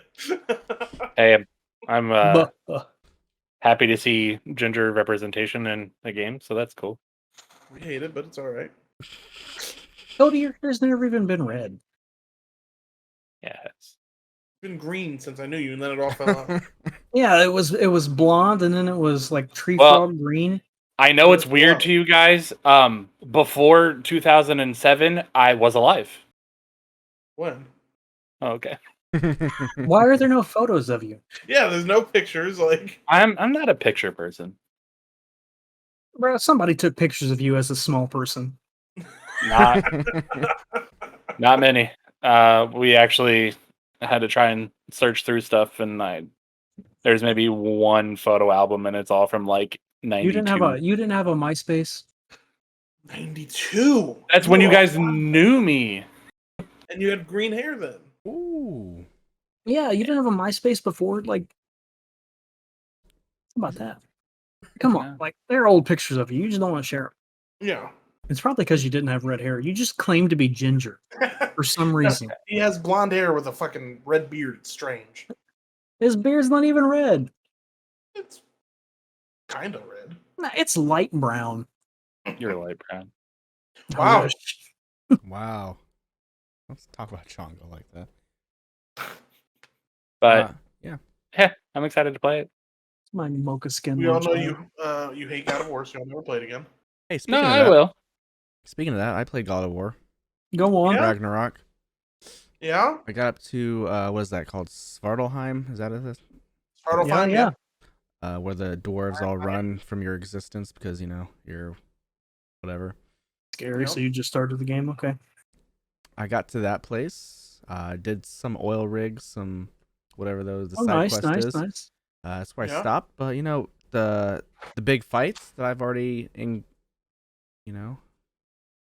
Hey, I'm But, happy to see ginger representation in the game, so that's cool. We hate it, but it's all right. Cody, your hair's never even been red. Yeah, It's been green since I knew you, and then it all fell out. Yeah, it was blonde, and then it was like tree Well- frog green. I know Well, it's weird wow. to you guys. Before 2007, I was alive. When? Oh, okay. Why are there no photos of you? Yeah, there's no pictures. Like, I'm not a picture person. Bro, somebody took pictures of you as a small person. Not many. We actually had to try and search through stuff, and there's maybe one photo album, and it's all from like 92. You didn't have a MySpace? 92. That's when you were guys alive, knew me. and you had green hair then. Ooh. Yeah, you didn't have a MySpace before? Like, how about that? Come on, Yeah. like, they're old pictures of you. You just don't want to share them. Yeah. It's probably because you didn't have red hair. You just claim to be ginger for some reason. He has blonde hair with a fucking red beard. It's strange. His beard's not even red. It's kind of red. Nah, it's light brown. You're light brown. Wow. I wish. Wow. Let's talk about Chongo like that. But yeah. yeah, I'm excited to play it. It's my mocha skin. We all know lunch. you hate God of War, so you'll never play it again. Hey, speaking No, of I that, will. Speaking of that, I played God of War. Go on. Yeah. Ragnarok. Yeah? I got up to what is that called? Svartalheim? Is that it? Svartalfheim, Yeah. Where the dwarves all run from your existence because you're whatever. Scary. Yep. So you just started the game? Okay. I got to that place. Did some oil rigs, some whatever the Oh, side nice, quest nice, is. nice. That's where Yeah. I stopped. But the big fights that I've already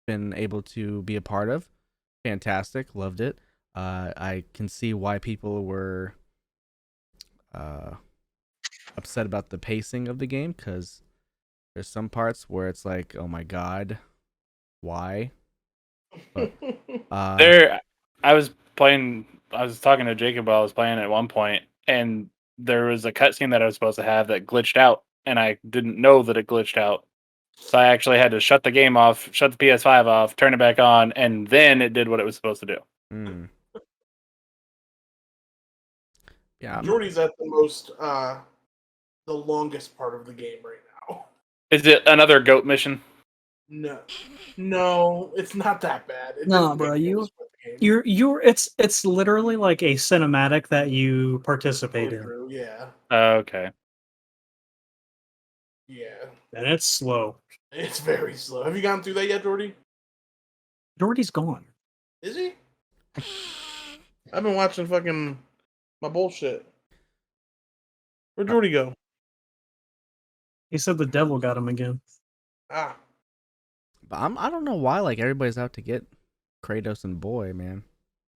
been able to be a part of, fantastic, loved it. I can see why people were upset about the pacing of the game because there's some parts where it's like, oh my god, why? But, I was talking to Jacob while I was playing at one point, and there was a cutscene that I was supposed to have that glitched out, and I didn't know that it glitched out. So I actually had to shut the game off, shut the PS5 off, turn it back on, and then it did what it was supposed to do. Yeah, Jordy's at the longest part of the game right now. Is it another goat mission? No, it's not that bad. It No, doesn't bro, make you- sense with the game. It's literally like a cinematic that you participate Go in, through, yeah. Okay. Yeah. and it's slow. It's very slow. Have you gotten through that yet, Jordi? Jordy's gone. Is he? I've been watching fucking my bullshit. Where'd Jordi go? He said the devil got him again. Ah, But I don't know why like everybody's out to get Kratos and Boy, man.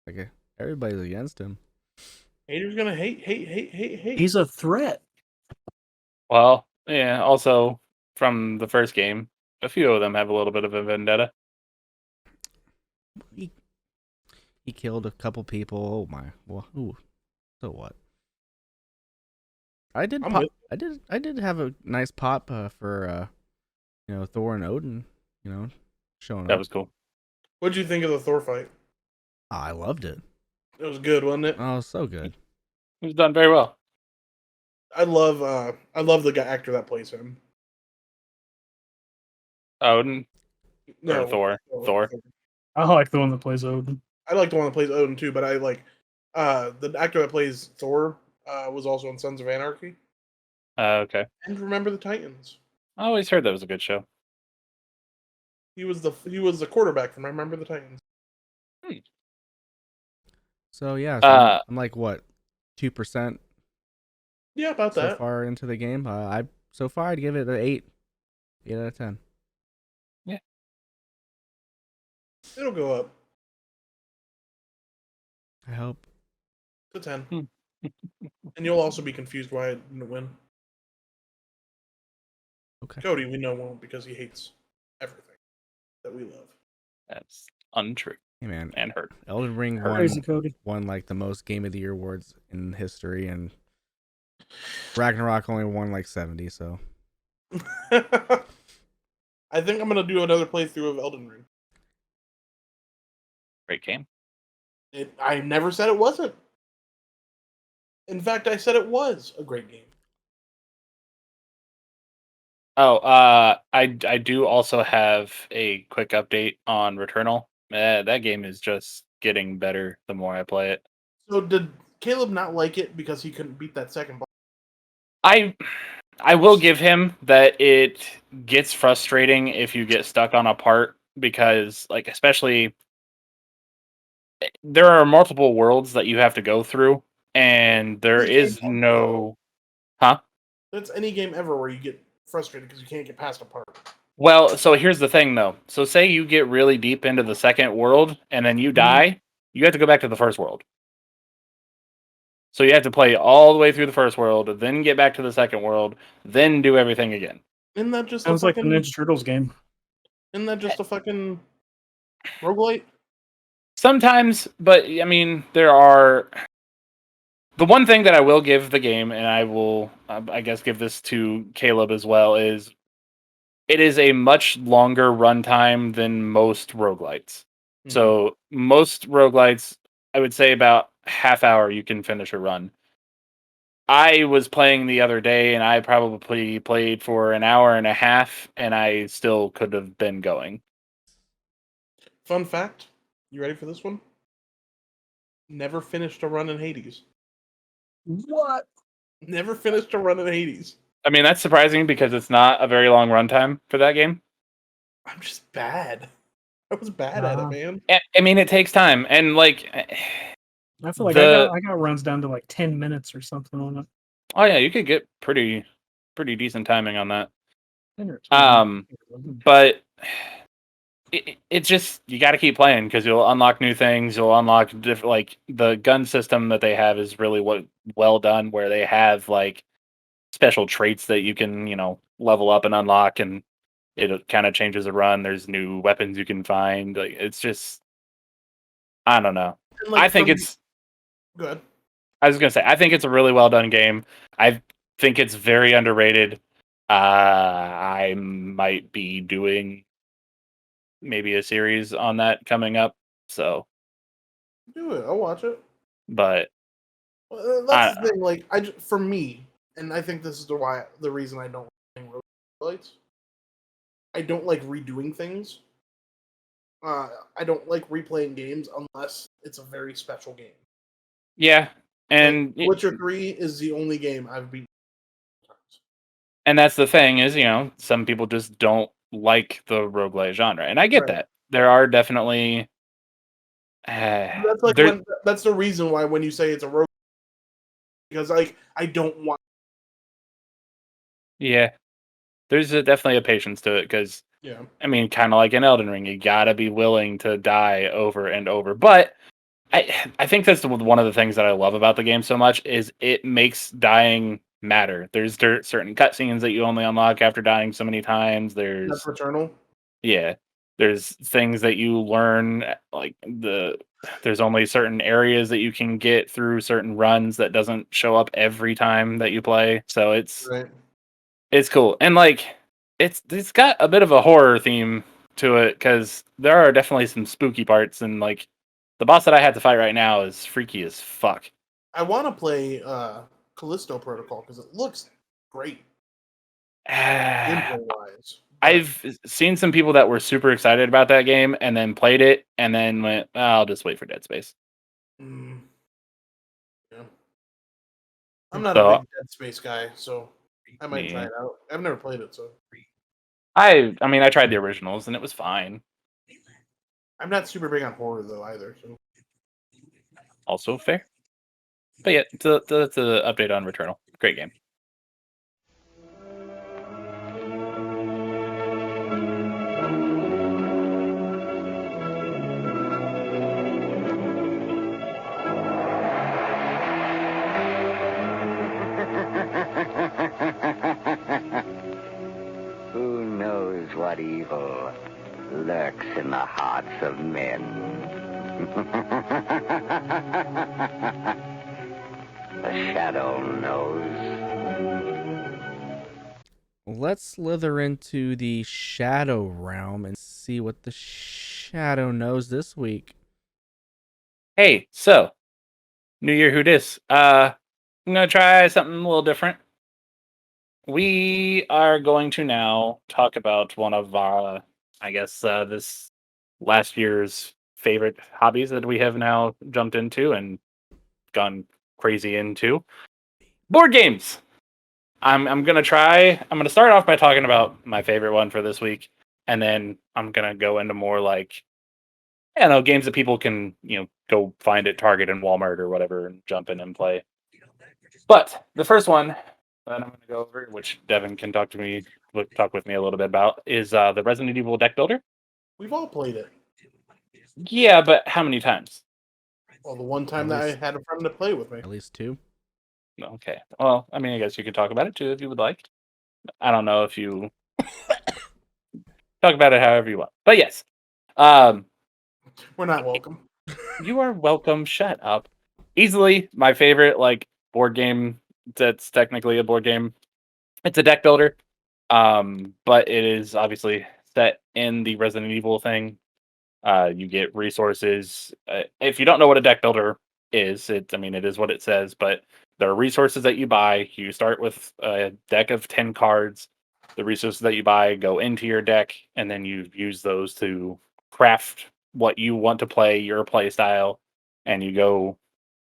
Like everybody's against him. haters gonna hate. He's a threat. Well, yeah. Also, from the first game, a few of them have a little bit of a vendetta. He killed a couple people. Oh my. Well, ooh. So what? I did I'm pop, with I did have a nice pop for Thor and Odin, showing That up. was cool. What'd you think of the Thor fight? Oh, I loved it. It was good, wasn't it? Oh, so good. It was done very well. I love the guy actor that plays him. Odin No, or Thor. I like the one that plays Odin. I like the one that plays Odin too, but I like the actor that plays Thor was also in Sons of Anarchy Okay. and Remember the Titans. I always heard that was a good show. He was the quarterback from Remember the Titans. So yeah, so I'm like what, 2% Yeah, about so that. far into the game. So far I'd give it an 8 out of 10. It'll go up I hope. to 10. And you'll also be confused why I didn't win. Okay. Cody, we know won't because he hates everything that we love. That's untrue Hey man, and hurt. Elden Ring Crazy Cody. won like the most Game of the Year awards in history, and Ragnarok only won like 70. So I think I'm gonna do another playthrough of Elden Ring. Great game. I never said it wasn't. In fact, I said it was a great game. Oh, I do also have a quick update on Returnal. That game is just getting better the more I play it. So did Caleb not like it because he couldn't beat that second boss? I will give him that it gets frustrating if you get stuck on a part because, like, especially there are multiple worlds that you have to go through, and there Any is game no, huh? That's any game ever where you get frustrated because you can't get past a part. Well, so here's the thing, though. So say you get really deep into the second world, and then you die, you have to go back to the first world. So you have to play all the way through the first world, then get back to the second world, then do everything again. Isn't that just Sounds a like the fucking? Ninja Turtles game. Isn't that just a fucking roguelite? Sometimes, but I mean, there are. The one thing that I will give the game, and I will, I guess, give this to Caleb as well, is it is a much longer runtime than most roguelites. So most roguelites, I would say about half hour you can finish a run. I was playing the other day, and I probably played for an hour and a half, and I still could have been going. Fun fact: you ready for this one? Never finished a run in Hades. What? Never finished a run in Hades. I mean, that's surprising because it's not a very long runtime for that game. I'm just bad. I was bad at it, man. I mean, it takes time, and like, I feel like The- I got runs down to like 10 minutes or something on it. oh yeah, you could get pretty decent timing on that. 10 or 20. But it's just you got to keep playing because you'll unlock new things. You'll unlock like the gun system that they have is really well done, where they have like special traits that you can level up and unlock, and it kind of changes the run. There's new weapons you can find. Like it's just, I don't know. And, like, I think from- it's. good. I was gonna say I think it's a really well done game. I think it's very underrated. I might be doing maybe a series on that coming up. So, Do it. I'll watch it. but That's the thing. Like, for me, and I think this is the reason I don't like roguelites. I don't like redoing things. I don't like replaying games unless it's a very special game. yeah, and Like, Witcher 3 is the only game I've beaten. and that's the thing is some people just don't like the roguelite genre, and I get Right. that. There are definitely That's like there, that's the reason why when you say it's a rogue, because like I don't want. yeah, there's definitely a patience to it because Yeah. I mean, kind of like in Elden Ring, you gotta be willing to die over and over. But I think that's one of the things that I love about the game so much is it makes dying matter. There's certain cutscenes that you only unlock after dying so many times. That's Returnal. Yeah, there's things that you learn like there's only certain areas that you can get through certain runs that doesn't show up every time that you play. So Right. it's cool. And like it's got a bit of a horror theme to it cuz there are definitely some spooky parts and like the boss that I had to fight right now is freaky as fuck. I want to play Callisto Protocol because it looks great gameplay wise. I've seen some people that were super excited about that game and then played it and then went, "Oh, I'll just wait for Dead Space." Yeah. I'm not a So big Dead Space guy, so I might try yeah. it out. I've never played it, so I mean, I tried the originals and it was fine. I'm not super big on horror though either. So Also fair. But yeah, that's the update on Returnal. Great game. Who knows what evil lurks in the hearts of men? The shadow knows. Let's slither into the shadow realm and see what the shadow knows this week. Hey, so New Year, who dis? I'm gonna try something a little different. We are going to now talk about one of our, I guess, this last year's favorite hobbies that we have now jumped into and gone crazy into board games. I'm gonna start off by talking about my favorite one for this week, and then I'm gonna go into more like games that people can go find at Target and Walmart or whatever and jump in and play. But the first one that I'm going to go over, which Devin can talk with me a little bit about, is the Resident Evil deck builder. we've all played it. Yeah, but how many times? Well, the one time At that I least- had a friend to play with me. At least 2. Okay. Well, I mean, I guess you could talk about it too if you would like. I don't know if you talk about it however you want, but yes, We're not welcome. you are welcome. Shut up. Easily my favorite board game. That's technically a board game. It's a deck builder, but it is obviously set in the Resident Evil thing. You get resources. If you don't know what a deck builder is, it is what it says, but there are resources that you buy. You start with a deck of 10 cards. The resources that you buy go into your deck, and then you use those to craft what you want to play, your play style, and you go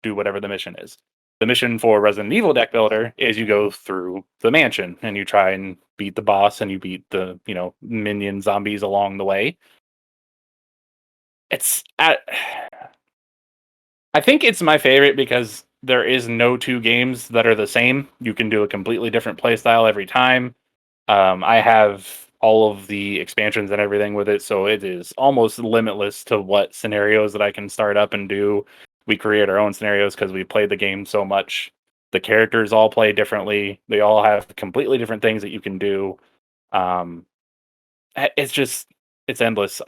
do whatever the mission is. The mission for Resident Evil deck builder is you go through the mansion and you try and beat the boss and you beat the, minion zombies along the way. I think it's my favorite because there is no two games that are the same. You can do a completely different play style every time. I have all of the expansions and everything with it, so it is almost limitless to what scenarios that I can start up and do. We create our own scenarios because we played the game so much. The characters all play differently. They all have completely different things that you can do. Um, it's endless.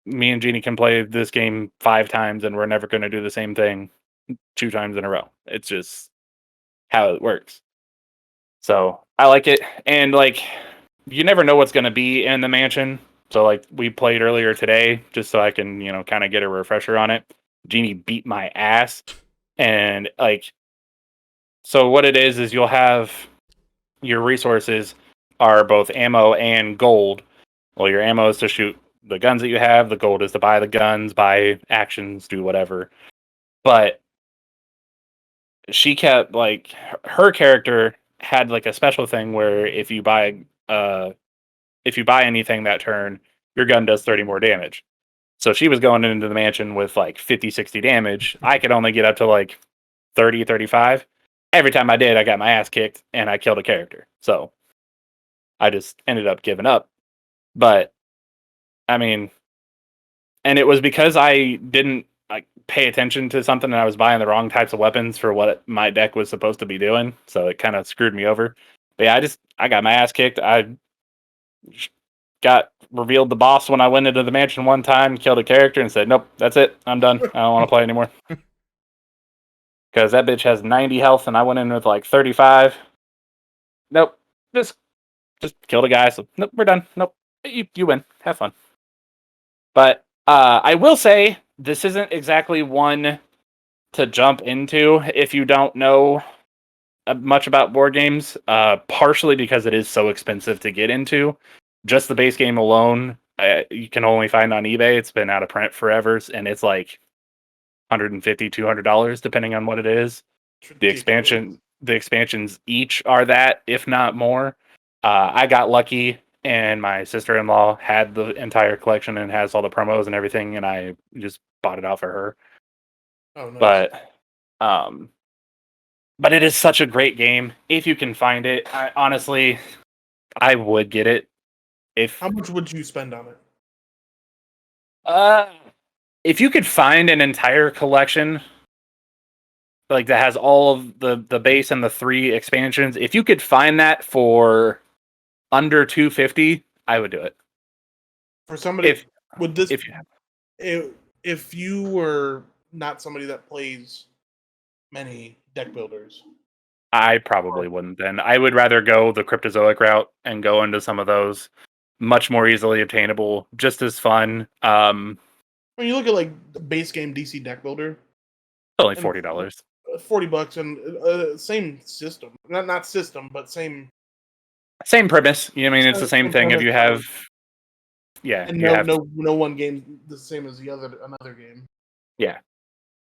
Me and Jeannie can play this game 5 times, and we're never going to do the same thing 2 times in a row. It's just how it works. So I like it, and you never know what's going to be in the mansion. So we played earlier today, just so I can kind of get a refresher on it. Jeannie beat my ass, and so what it is you'll have your resources are both ammo and gold. Well, your ammo is to shoot the guns that you have. The gold is to buy the guns, buy actions, do whatever. But she kept her character had a special thing where if you buy if you buy anything that turn, your gun does 30 more damage. So she was going into the mansion with like 50, 60 damage. I could only get up to like 30, 35. Every time I did, I got my ass kicked and I killed a character. So I just ended up giving up. But I mean, and it was because I didn't like pay attention to something and I was buying the wrong types of weapons for what my deck was supposed to be doing. So it kind of screwed me over. But yeah, I got my ass kicked. I got revealed the boss when I went into the mansion one time, killed a character, and said, "Nope, that's it. I'm done. I don't want to play anymore." Because that bitch has 90 health, and I went in with like 35. Nope, just killed a guy. So nope, we're done. Nope, you win. Have fun. But I will say this isn't exactly one to jump into if you don't know much about board games. Partially because it is so expensive to get into. Just the base game alone, you can only find on eBay. It's been out of print forever, and it's like $150, $200 depending on what it is. The expansions each are that, if not more. I got lucky, and my sister-in-law had the entire collection and has all the promos and everything, and I just bought it out for her. Oh, nice. But it is such a great game if you can find it. Honestly, I would get it. How much would you spend on it? If you could find an entire collection like that has all of the base and the 3 expansions, if you could find that for under $250, I would do it. For somebody, If if you were not somebody that plays many deck builders, I probably wouldn't then. I would rather go the Cryptozoic route and go into some of those much more easily obtainable, just as fun. When you look at like the base game DC deck builder, Only $40. $40 and same system, not system, but same Premise. You know, I mean, it's the same thing. If you have, and you have no one game the same as another game. Yeah,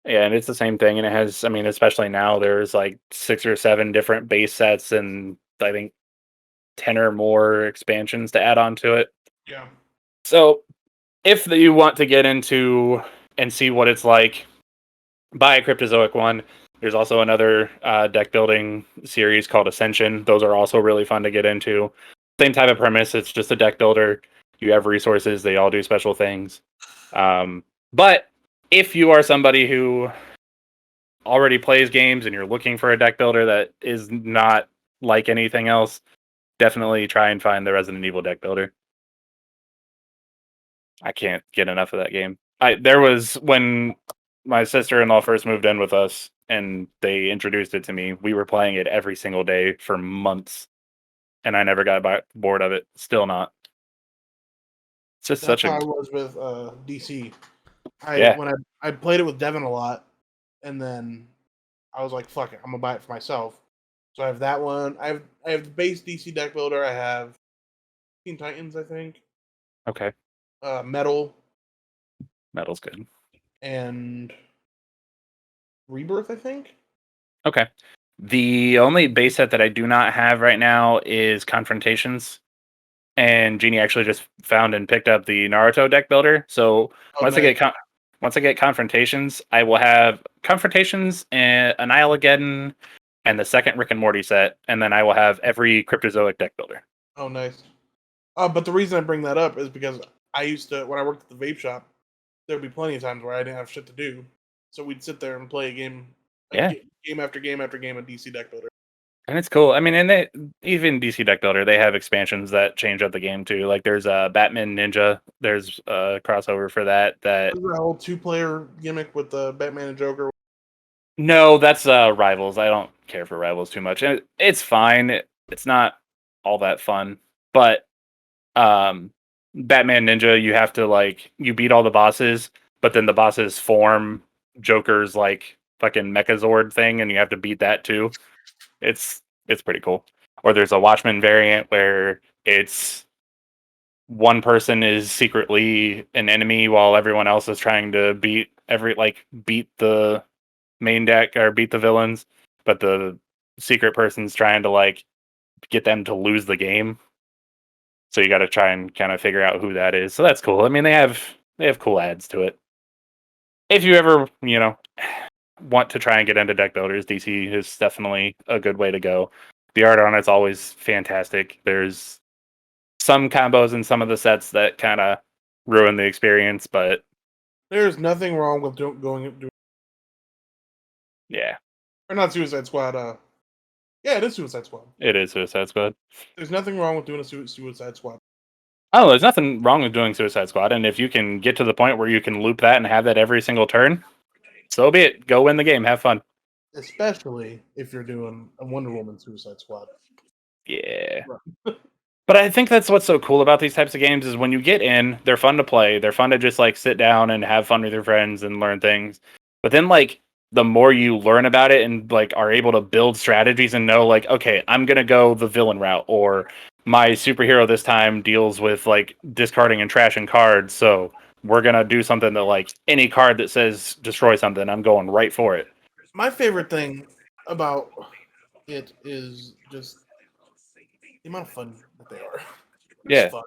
and it's the same thing, and it has. I mean, especially now, there's like 6 or 7 different base sets, and I think 10 or more expansions to add on to it. Yeah. So, if you want to get into and see what it's like, buy a Cryptozoic one. There's also another deck building series called Ascension. Those are also really fun to get into. Same type of premise. It's just a deck builder. You have resources. They all do special things. But if you are somebody who already plays games and you're looking for a deck builder that is not like anything else, definitely try and find the Resident Evil deck builder. I can't get enough of that game. There was when my sister-in-law first moved in with us and they introduced it to me, we were playing it every single day for months, and I never got bored of it. Still not. It's just That's how I was with DC. When I played it with Devin a lot, and then I was like, "Fuck it, I'm gonna buy it for myself." So I have that one. I have the base DC deck builder. I have Teen Titans, I think. Okay. Metal's good. And Rebirth, I think. Okay. The only base set that I do not have right now is Confrontations. And Jeannie actually just found and picked up the Naruto deck builder. So once I get Confrontations, I will have Confrontations and Annihilageddon and the second Rick and Morty set, and then I will have every Cryptozoic deck builder. Oh, nice. But the reason I bring that up is because I used to, when I worked at the vape shop, there'd be plenty of times where I didn't have shit to do, so we'd sit there and play a game, game after game after game of DC deck builder. And it's cool. I mean, and even DC Deck Builder, they have expansions that change up the game too. Like there's a Batman Ninja. There's a crossover for that. That whole 2-player gimmick with the Batman and Joker. No, that's Rivals. I don't care for Rivals too much. It's fine. It's not all that fun. But Batman Ninja, you have to you beat all the bosses, but then the bosses form Joker's fucking Mechazord thing, and you have to beat that too. It's pretty cool. Or there's a Watchmen variant where it's one person is secretly an enemy while everyone else is trying to beat the main deck or beat the villains, but the secret person's trying to get them to lose the game. So you got to try and kind of figure out who that is. So that's cool. I mean, they have cool ads to it. If you ever, want to try and get into deck builders, DC is definitely a good way to go. The art on it's always fantastic. There's some combos in some of the sets that kind of ruin the experience, but There's nothing wrong with doing yeah, or not Suicide Squad. Yeah, it is Suicide Squad. it is Suicide Squad. There's nothing wrong with doing a Suicide Squad. Oh, there's nothing wrong with doing Suicide Squad, and if you can get to the point where you can loop that and have that every single turn, so be it. Go win the game. Have fun. Especially if you're doing a Wonder Woman Suicide Squad. Yeah. But I think that's what's so cool about these types of games is when you get in, they're fun to play. They're fun to just like sit down and have fun with your friends and learn things. But then like the more you learn about it and like are able to build strategies and know like, okay, I'm going to go the villain route, or my superhero this time deals with like discarding and trashing cards. So we're going to do something that like any card that says destroy something, I'm going right for it. My favorite thing about it is just the amount of fun that they are. Yeah. Fun.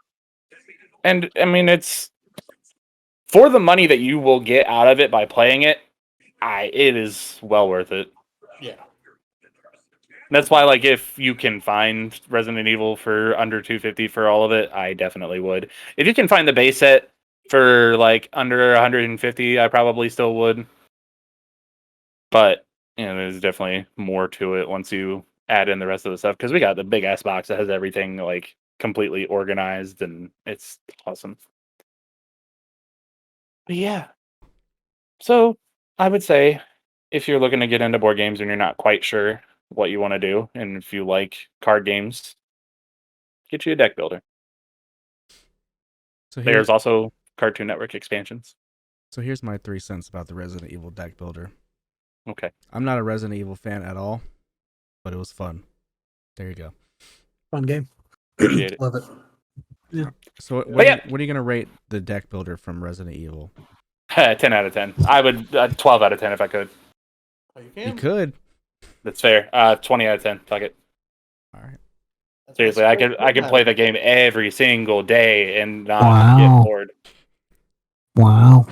And I mean, it's for the money that you will get out of it by playing it. It is well worth it. Yeah. That's why, like, if you can find Resident Evil for under $250 for all of it, I definitely would. If you can find the base set for like under $150, I probably still would. But there's definitely more to it once you add in the rest of the stuff, because we got the big ass box that has everything like completely organized, and it's awesome. But yeah, so I would say if you're looking to get into board games and you're not quite sure what you want to do, and if you like card games, get you a deck builder. So There's also Cartoon Network expansions. So here's my 3 cents about the Resident Evil deck builder. Okay. I'm not a Resident Evil fan at all, but it was fun. There you go. Fun game. Appreciate it. Love it. Yeah. So But yeah. what are you going to rate the deck builder from Resident Evil? 10 out of 10. I would 12 out of 10 if I could. Oh, you You can? could. That's fair. 20 out of 10. Fuck it. All right. That's Seriously, I could play the game every single day and not get Wow. bored. Wow.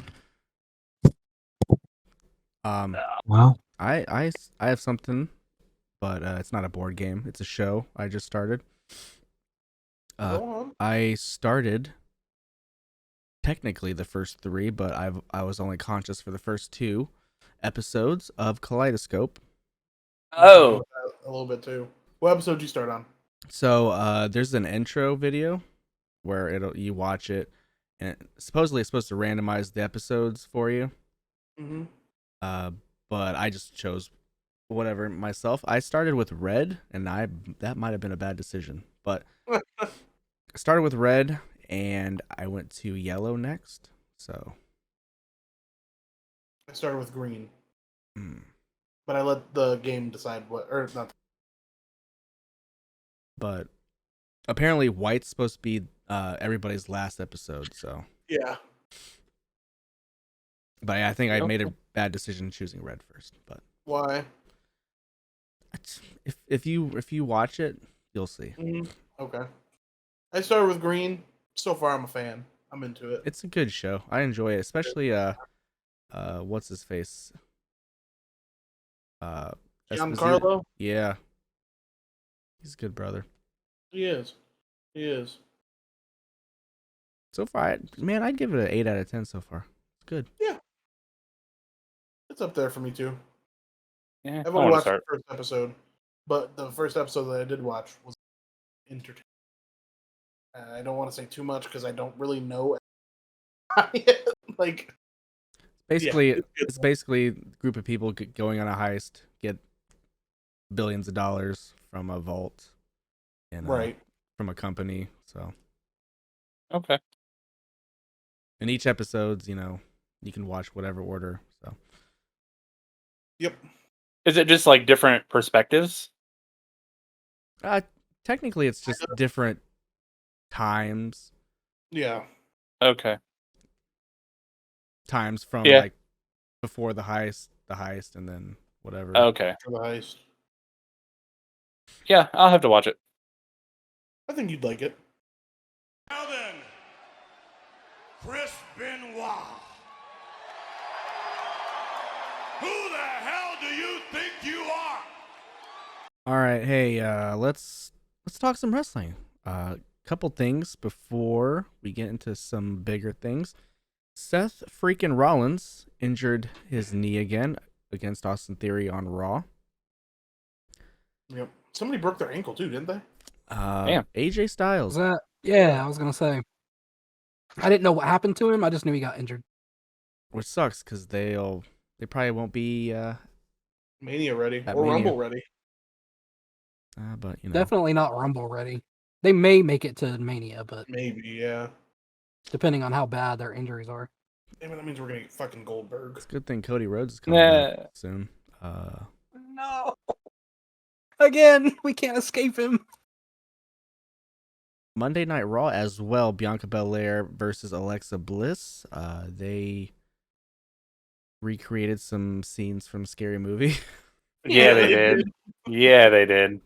Wow. I have something, but it's not a board game. It's a show I just started. Go on. I started technically the first 3, but I was only conscious for the first 2 episodes of Kaleidoscope. Oh. A little bit too. What episode did you start on? So there's an intro video where you watch it, and supposedly it's supposed to randomize the episodes for you. Mm-hmm. But I just chose whatever myself. I started with red, and that might have been a bad decision, but I started with red, and I went to yellow next. So I started with green, mm. but I let the game decide what, or not. But apparently white's supposed to be everybody's last episode. So Yeah. but I think I made a bad decision choosing red first. But Why? if you watch it, you'll see. Mm-hmm. Okay. I started with green. So far, I'm a fan. I'm into it. It's a good show. I enjoy it, especially what's his face? Giancarlo? Yeah. He's a good brother. He is. He is. So far, man, I'd give it an 8 out of 10 so far. It's good. Yeah. It's up there for me too. Yeah, I've only watched the first episode, but the first episode that I did watch was entertaining. I don't want to say too much because I don't really know. Like, basically, yeah, it's basically a group of people going on a heist, get billions of dollars from a vault, and right, from a company. So Okay. in each episodes, you can watch whatever order. So yep. Is it just like different perspectives? technically, it's just different times. Yeah. Okay. Times from Yeah. like before the heist, and then whatever. Okay. For the heist. Yeah, I'll have to watch it. I think you'd like it. Chris Benoit. Who the hell do you think you are? All right, hey, let's talk some wrestling. Couple things before we get into some bigger things. Seth freaking Rollins injured his knee again against Austin Theory on Raw. Yep. Somebody broke their ankle too, didn't they? AJ Was Styles. that? Yeah, I was gonna say. I didn't know what happened to him. I just knew he got injured. Which sucks because they probably won't be Mania ready At or Mania. Rumble ready. but you know. Definitely not Rumble ready. They may make it to Mania, but Maybe, yeah. depending on how bad their injuries are. Maybe that means we're gonna get fucking Goldberg. It's a good thing Cody Rhodes is coming back Nah. soon. No. Again, we can't escape him. Monday Night Raw as well. Bianca Belair versus Alexa Bliss. They recreated some scenes from Scary Movie. Yeah, they did. Yeah, they did.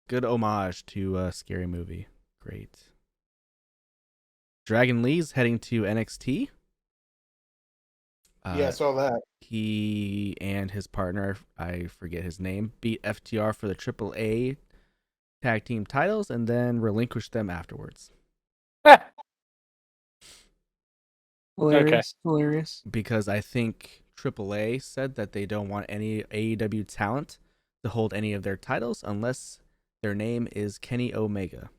Good homage to Scary Movie. Great. Dragon Lee's heading to NXT. Yeah, I saw that. He and his partner, I forget his name, beat FTR for the AAA tag team titles and then relinquished them afterwards. Hilarious. Hilarious. Because I think AAA said that they don't want any AEW talent to hold any of their titles unless their name is Kenny Omega.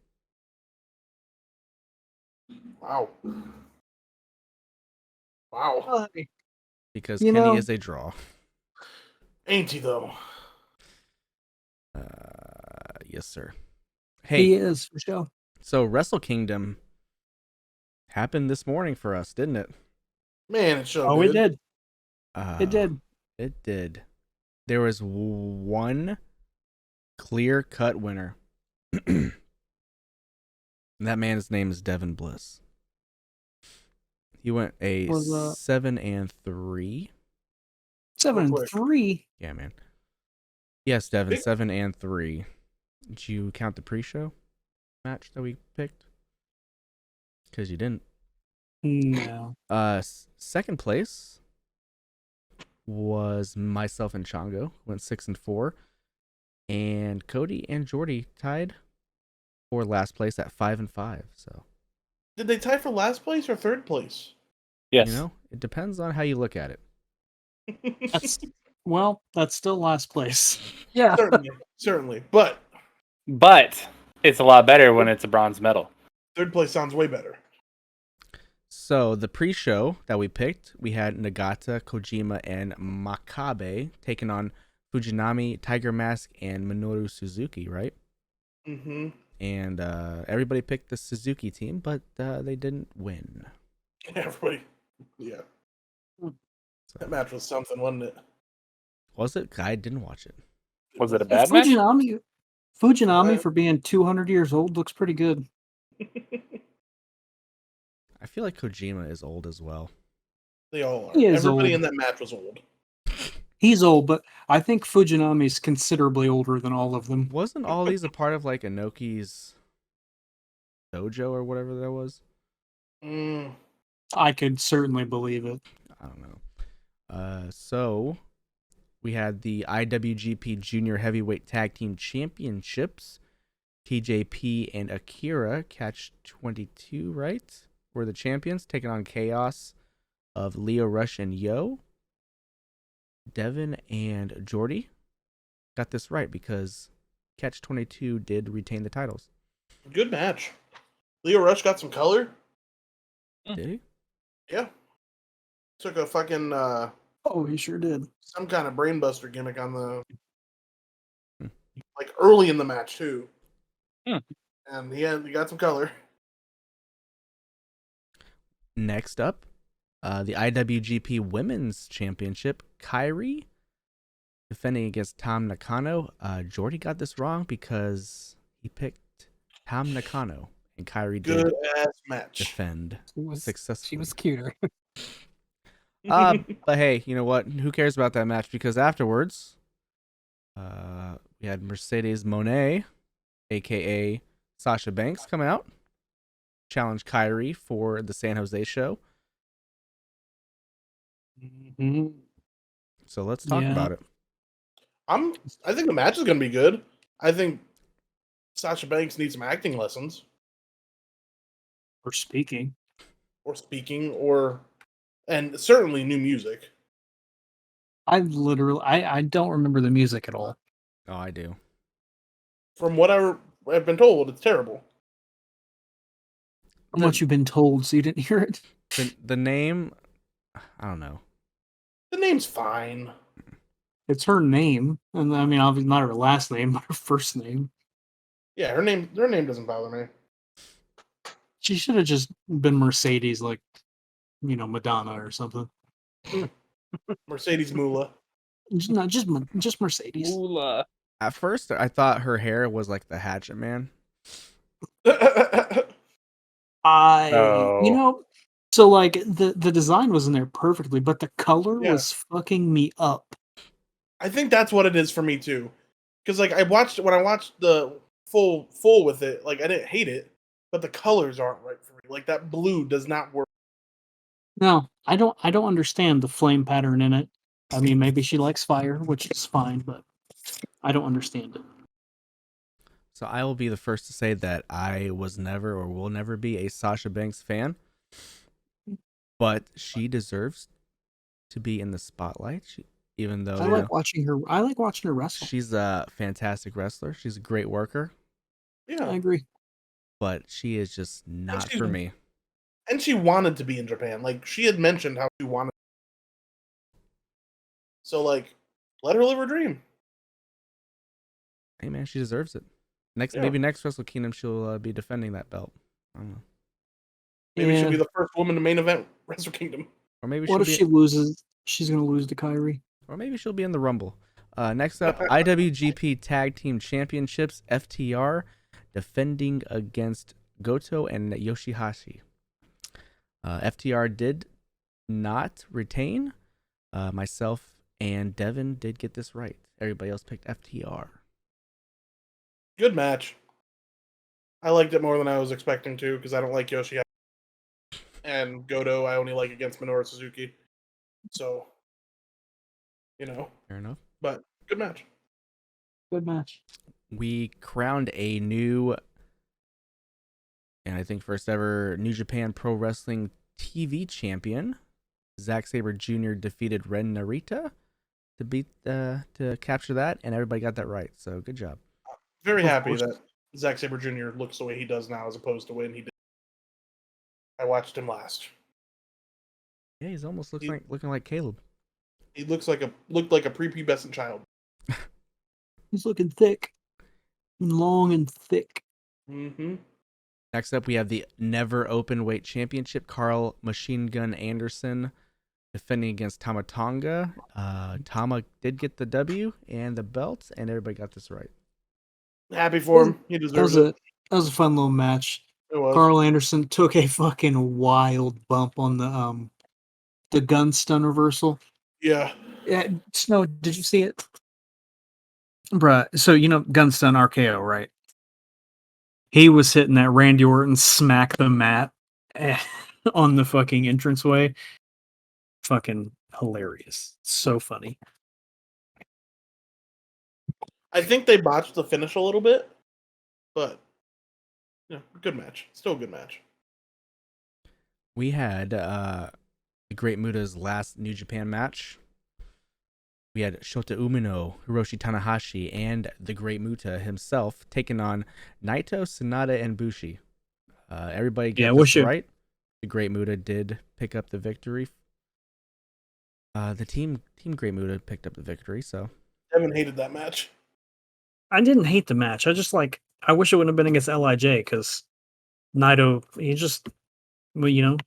Wow. Wow. Because You Kenny know- is a draw. Ain't he though? Yes, sir. He Hey, is for sure. so Wrestle Kingdom happened this morning for us, didn't it? Man, it's so Oh, good. it did. It It did. It did. There was one clear-cut winner. And that man's name is Devin Bliss. He went a Was, 7-3. 7-3. Yeah, man. Yes, Devin, Big- 7-3. Did you count the pre-show match that we picked? Because you didn't. No. Second place was myself and Chongo, went 6-4, and Cody and Jordi tied for last place at 5-5. So Did they tie for last place or third place? Yes. you know, it depends on how you look at it. That's still last place. Yeah. certainly. But But it's a lot better when it's a bronze medal. third place sounds way better. So the pre-show that we picked, we had Nagata, Kojima, and Makabe taking on Fujinami, Tiger Mask, and Minoru Suzuki, right? Mm-hmm. And everybody picked the Suzuki team, but they didn't win. Everybody. Yeah. That match was something, wasn't it? Was it? I didn't watch it. Was it a bad match? Fujinami for being 200 years old looks pretty good. I feel like Kojima is old as well. They all are. He is Everybody old. in that match was old. He's old, but I think Fujinami's considerably older than all of them. Wasn't all these a part of like Inoki's dojo or whatever that was? Mm. I could certainly believe it. I don't know. So we had the IWGP Junior Heavyweight Tag Team Championships. TJP and Akira Catch 22, right? Were the champions taking on Chaos of Leo Rush and Yo. Devin and Jordi got this right because Catch 22 did retain the titles. Good match. Leo Rush got some color. Did he? Yeah. Took a fucking Oh, he sure did. some kind of brainbuster gimmick on the Hmm. like early in the match too. Hmm. And he got some color. Next up, the IWGP Women's Championship. Kairi defending against Tam Nakano. Jordi got this wrong because he picked Tam Nakano, and Kairi did Good ass match. defend successfully. She was cuter. But hey, you know what? Who cares about that match? Because afterwards, we had Mercedes Moné, aka Sasha Banks, come out. challenge Kyrie for the San Jose show. Mm-hmm. So let's talk Yeah. about it. I think the match is going to be good. I think Sasha Banks needs some acting lessons, Or speaking. or speaking, and certainly new music. I don't remember the music at all. Oh, I do. From what I've been told, it's terrible. How much you've been told, so you didn't hear it? The name, I don't know. The name's fine. It's her name, and I mean, obviously not her last name, but her first name. Yeah, her name doesn't bother me. She should have just been Mercedes, like, Madonna or something. Mercedes Moolah. Just Mercedes. Ooh, At first, I thought her hair was like the Hatchet Man. So like the design was in there perfectly, but the color Yeah. was fucking me up. I think that's what it is for me too. Because like when I watched the full with it, like I didn't hate it, but the colors aren't right for me. Like that blue does not work. No, I don't understand the flame pattern in it. I mean, maybe she likes fire, which is fine, but I don't understand it. So I will be the first to say that I was never or will never be a Sasha Banks fan. But she deserves to be in the spotlight. Even though I like watching her wrestle. she's a fantastic wrestler. She's a great worker. Yeah, I agree. But she is just not she's- for me. and she wanted to be in Japan. Like she had mentioned how she wanted. So like, let her live her dream. Hey man, she deserves it. Yeah. Maybe next Wrestle Kingdom she'll be defending that belt. I don't know. Maybe she'll Yeah. be the first woman to main event Wrestle Kingdom. Or maybe What if she loses? She's gonna lose to Kyrie. Or maybe she'll be in the Rumble. Next up, IWGP Tag Team Championships, FTR defending against Goto and Yoshihashi. FTR did not retain. Myself and Devin did get this right. Everybody else picked FTR. Good match. I liked it more than I was expecting to because I don't like Yoshi. And Goto, I only like against Minoru Suzuki. So, Fair enough. but good match. Good match. We crowned a new, and I think first ever, New Japan Pro Wrestling TV champion. Zack Sabre Jr. defeated Ren Narita to capture that, and everybody got that right. So good job. Very Of happy course. that Zack Sabre Jr. looks the way he does now as opposed to when he did. I watched him last. Yeah, he's almost looking like Caleb. He looked like a prepubescent child. He's looking thick, long and thick. Mm-hmm. Next up, we have the Never Open Weight Championship. Carl Machine Gun Anderson defending against Tama Tonga. Tama did get the W and the belt, and everybody got this right. Happy for him. He deserves it. That was a fun little match. It was. Carl Anderson took a fucking wild bump on the gun stun reversal. Yeah. Yeah, Snow, did you see it? Bruh, so gun stun RKO, right? He was hitting that Randy Orton smack the mat on the fucking entranceway. Fucking hilarious. So funny. I think they botched the finish a little bit, but good match. Still a good match. We had the Great Muta's last New Japan match. We had Shota Umino, Hiroshi Tanahashi, and the Great Muta himself taking on Naito, Sanada, and Bushi. Everybody got this right. The Great Muta did pick up the victory. The team Great Muta picked up the victory. So Devin hated that match. I didn't hate the match. I just I wish it wouldn't have been against LIJ because Naito,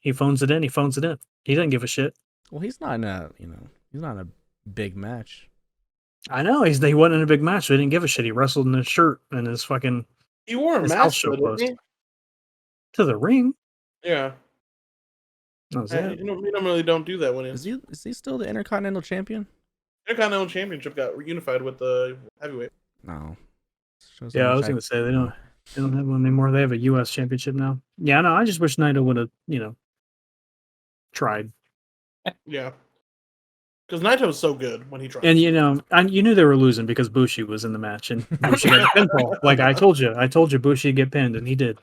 he phones it in. He phones it in. He doesn't give a shit. Well, he's not in a big match. I know he wasn't in a big match. So he didn't give a shit. He wrestled in his shirt and his fucking. He wore a his mask, house show though, didn't he? To the ring. Yeah. That was We it. normally don't do that when Is he still the Intercontinental Champion? Intercontinental Championship got reunified with the heavyweight. No. Shows Yeah, how I much was gonna say they don't. They don't have one anymore. They have a U.S. championship now. Yeah, no, I just wish Naito would have, tried. Yeah. Because Naito was so good when he tried. And you knew they were losing because Bushi was in the match, and Bushi got the pinfall. Like I told you Bushi would get pinned, and he did.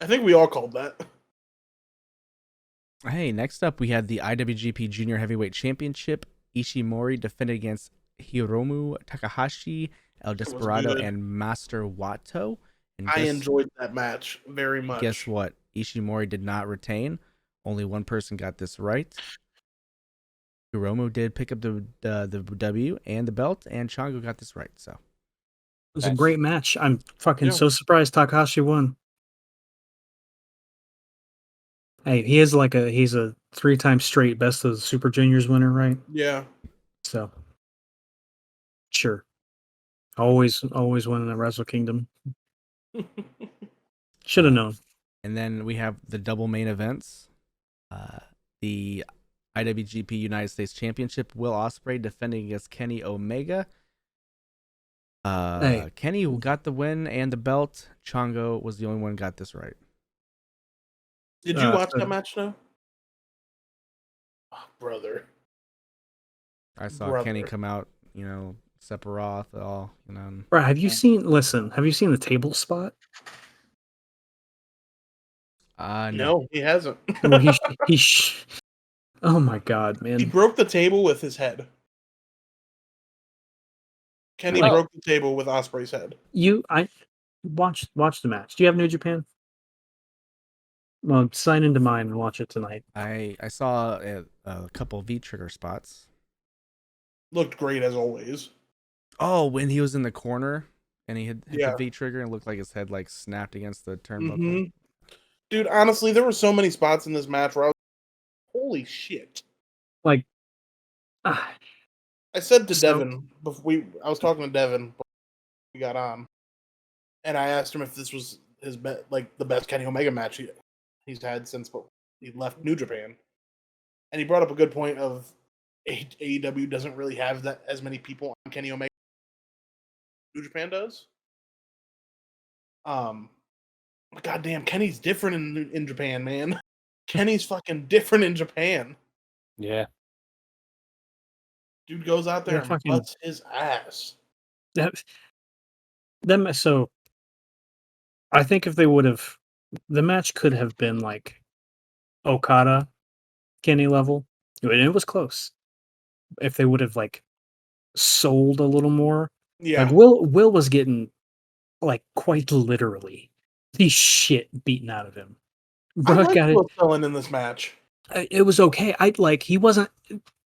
I think we all called that. Hey, next up we had the IWGP Junior Heavyweight Championship. Ishimori defended against Hiromu Takahashi, El Desperado, good. and Master Wato. And I enjoyed that match very much. Guess what? Ishimori did not retain. Only one person got this right. Hiromu did pick up the W and the belt, and Chongo got this right. So It was a great match. I'm fucking so surprised Takahashi won. Hey, he's a 3-time straight best of the Super Juniors winner, right? Yeah. So sure. Always winning at Wrestle Kingdom. Should have known. And then we have the double main events. The IWGP United States Championship, Will Ospreay defending against Kenny Omega. Kenny got the win and the belt. Chongo was the only one who got this right. Did you watch that match now? Oh, brother. I saw Kenny come out, Sephiroth, all, Bro, have you seen the table spot? No, he hasn't. Well, oh my god, man. He broke the table with his head. Kenny broke the table with Ospreay's head. Watch the match. Do you have New Japan? Well, sign into mine and watch it tonight. I saw a couple V-trigger spots. Looked great as always. Oh, when he was in the corner and he hit the V-trigger and looked like his head snapped against the turnbuckle. Mm-hmm. Dude, honestly, there were so many spots in this match where I was holy shit. I said to Devin, I was talking to Devin before we got on, and I asked him if this was his the best Kenny Omega match he's had since he left New Japan. And he brought up a good point of AEW doesn't really have that as many people on Kenny Omega. New Japan does. But goddamn, Kenny's different in Japan, man. Kenny's fucking different in Japan. Yeah. Dude goes out there and butts his ass. So I think if they would have, the match could have been like Okada, Kenny level, and it was close. If they would have sold a little more, Will was getting quite literally the shit beaten out of him. I liked Will selling in this match. It was okay. He wasn't.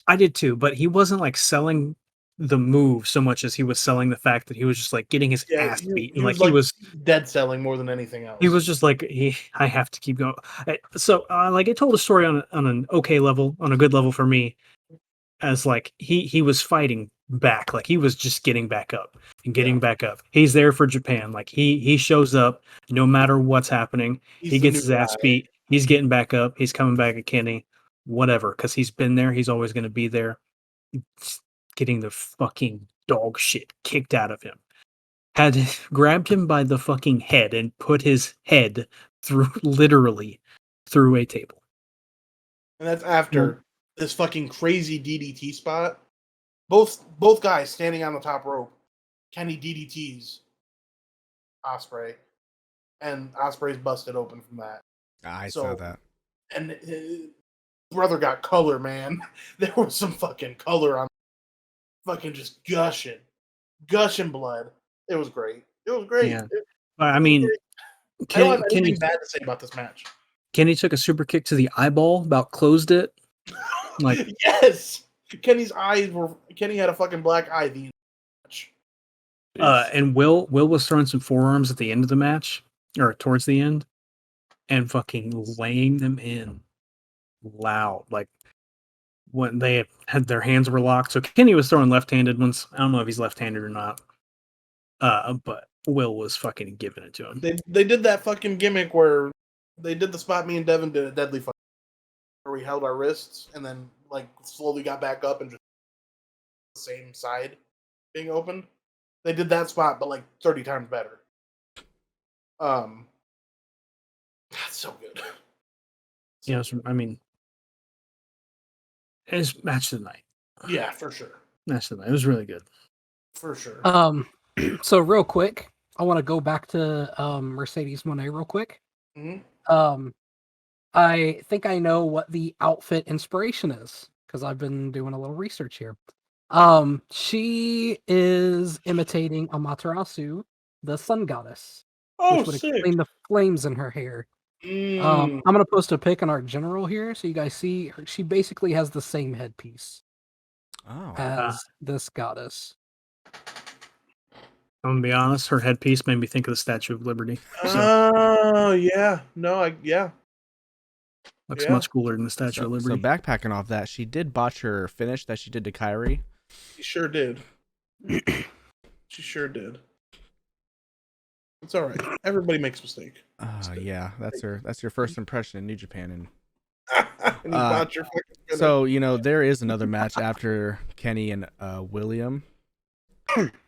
I did too, but he wasn't selling the move so much as he was selling the fact that he was just getting his ass beat. He was dead selling more than anything else. He was just I have to keep going. So it told a story on an okay level, on a good level for me, as he was fighting back, he was just getting back up and getting back up. He's there for Japan. He shows up no matter what's happening. He gets his ass beat. He's getting back up. He's coming back at Kenny. Whatever, because he's been there. He's always going to be there. Getting the fucking dog shit kicked out of him. Had grabbed him by the fucking head and put his head literally through a table. And that's after this fucking crazy DDT spot. Both guys standing on the top rope. Kenny DDTs Ospreay, and Ospreay's busted open from that. I saw that. And brother got color, man. There was some fucking color on, fucking just gushing blood. It was great. Yeah. I mean, I don't have anything bad to say about this match. Kenny took a super kick to the eyeball, about closed it. Yes, Kenny had a fucking black eye the match. And Will was throwing some forearms at the end of the match, or towards the end, and fucking laying them in loud, when they had their hands were locked. So Kenny was throwing left-handed ones. I don't know if he's left-handed or not. But Will was fucking giving it to him. They did that fucking gimmick where they did the spot me and Devin did a deadly fight, where we held our wrists and then slowly got back up and just the same side being opened. They did that spot, but 30 times better. That's so good. Yeah, I mean, it's match of the night. Yeah, for sure. Match of the night. It was really good. For sure. So real quick, I want to go back to Mercedes Moné real quick. Mhm. I think I know what the outfit inspiration is because I've been doing a little research here. She is imitating Amaterasu, the sun goddess, Oh, which would sick. explain the flames in her hair. Mm. I'm gonna post a pic on our general here so you guys see. She basically has the same headpiece Oh, as this goddess. I'm gonna be honest. Her headpiece made me think of the Statue of Liberty. So Oh, yeah. No, yeah. looks yeah. much cooler than the Statue of so Liberty. backpacking off that, she did botch her finish that she did to Kyrie. She sure did. She sure did. It's all right. Everybody makes a mistake. Yeah, that's your first impression in New Japan. And And you bought your fucking finish. so there is another match after Kenny and William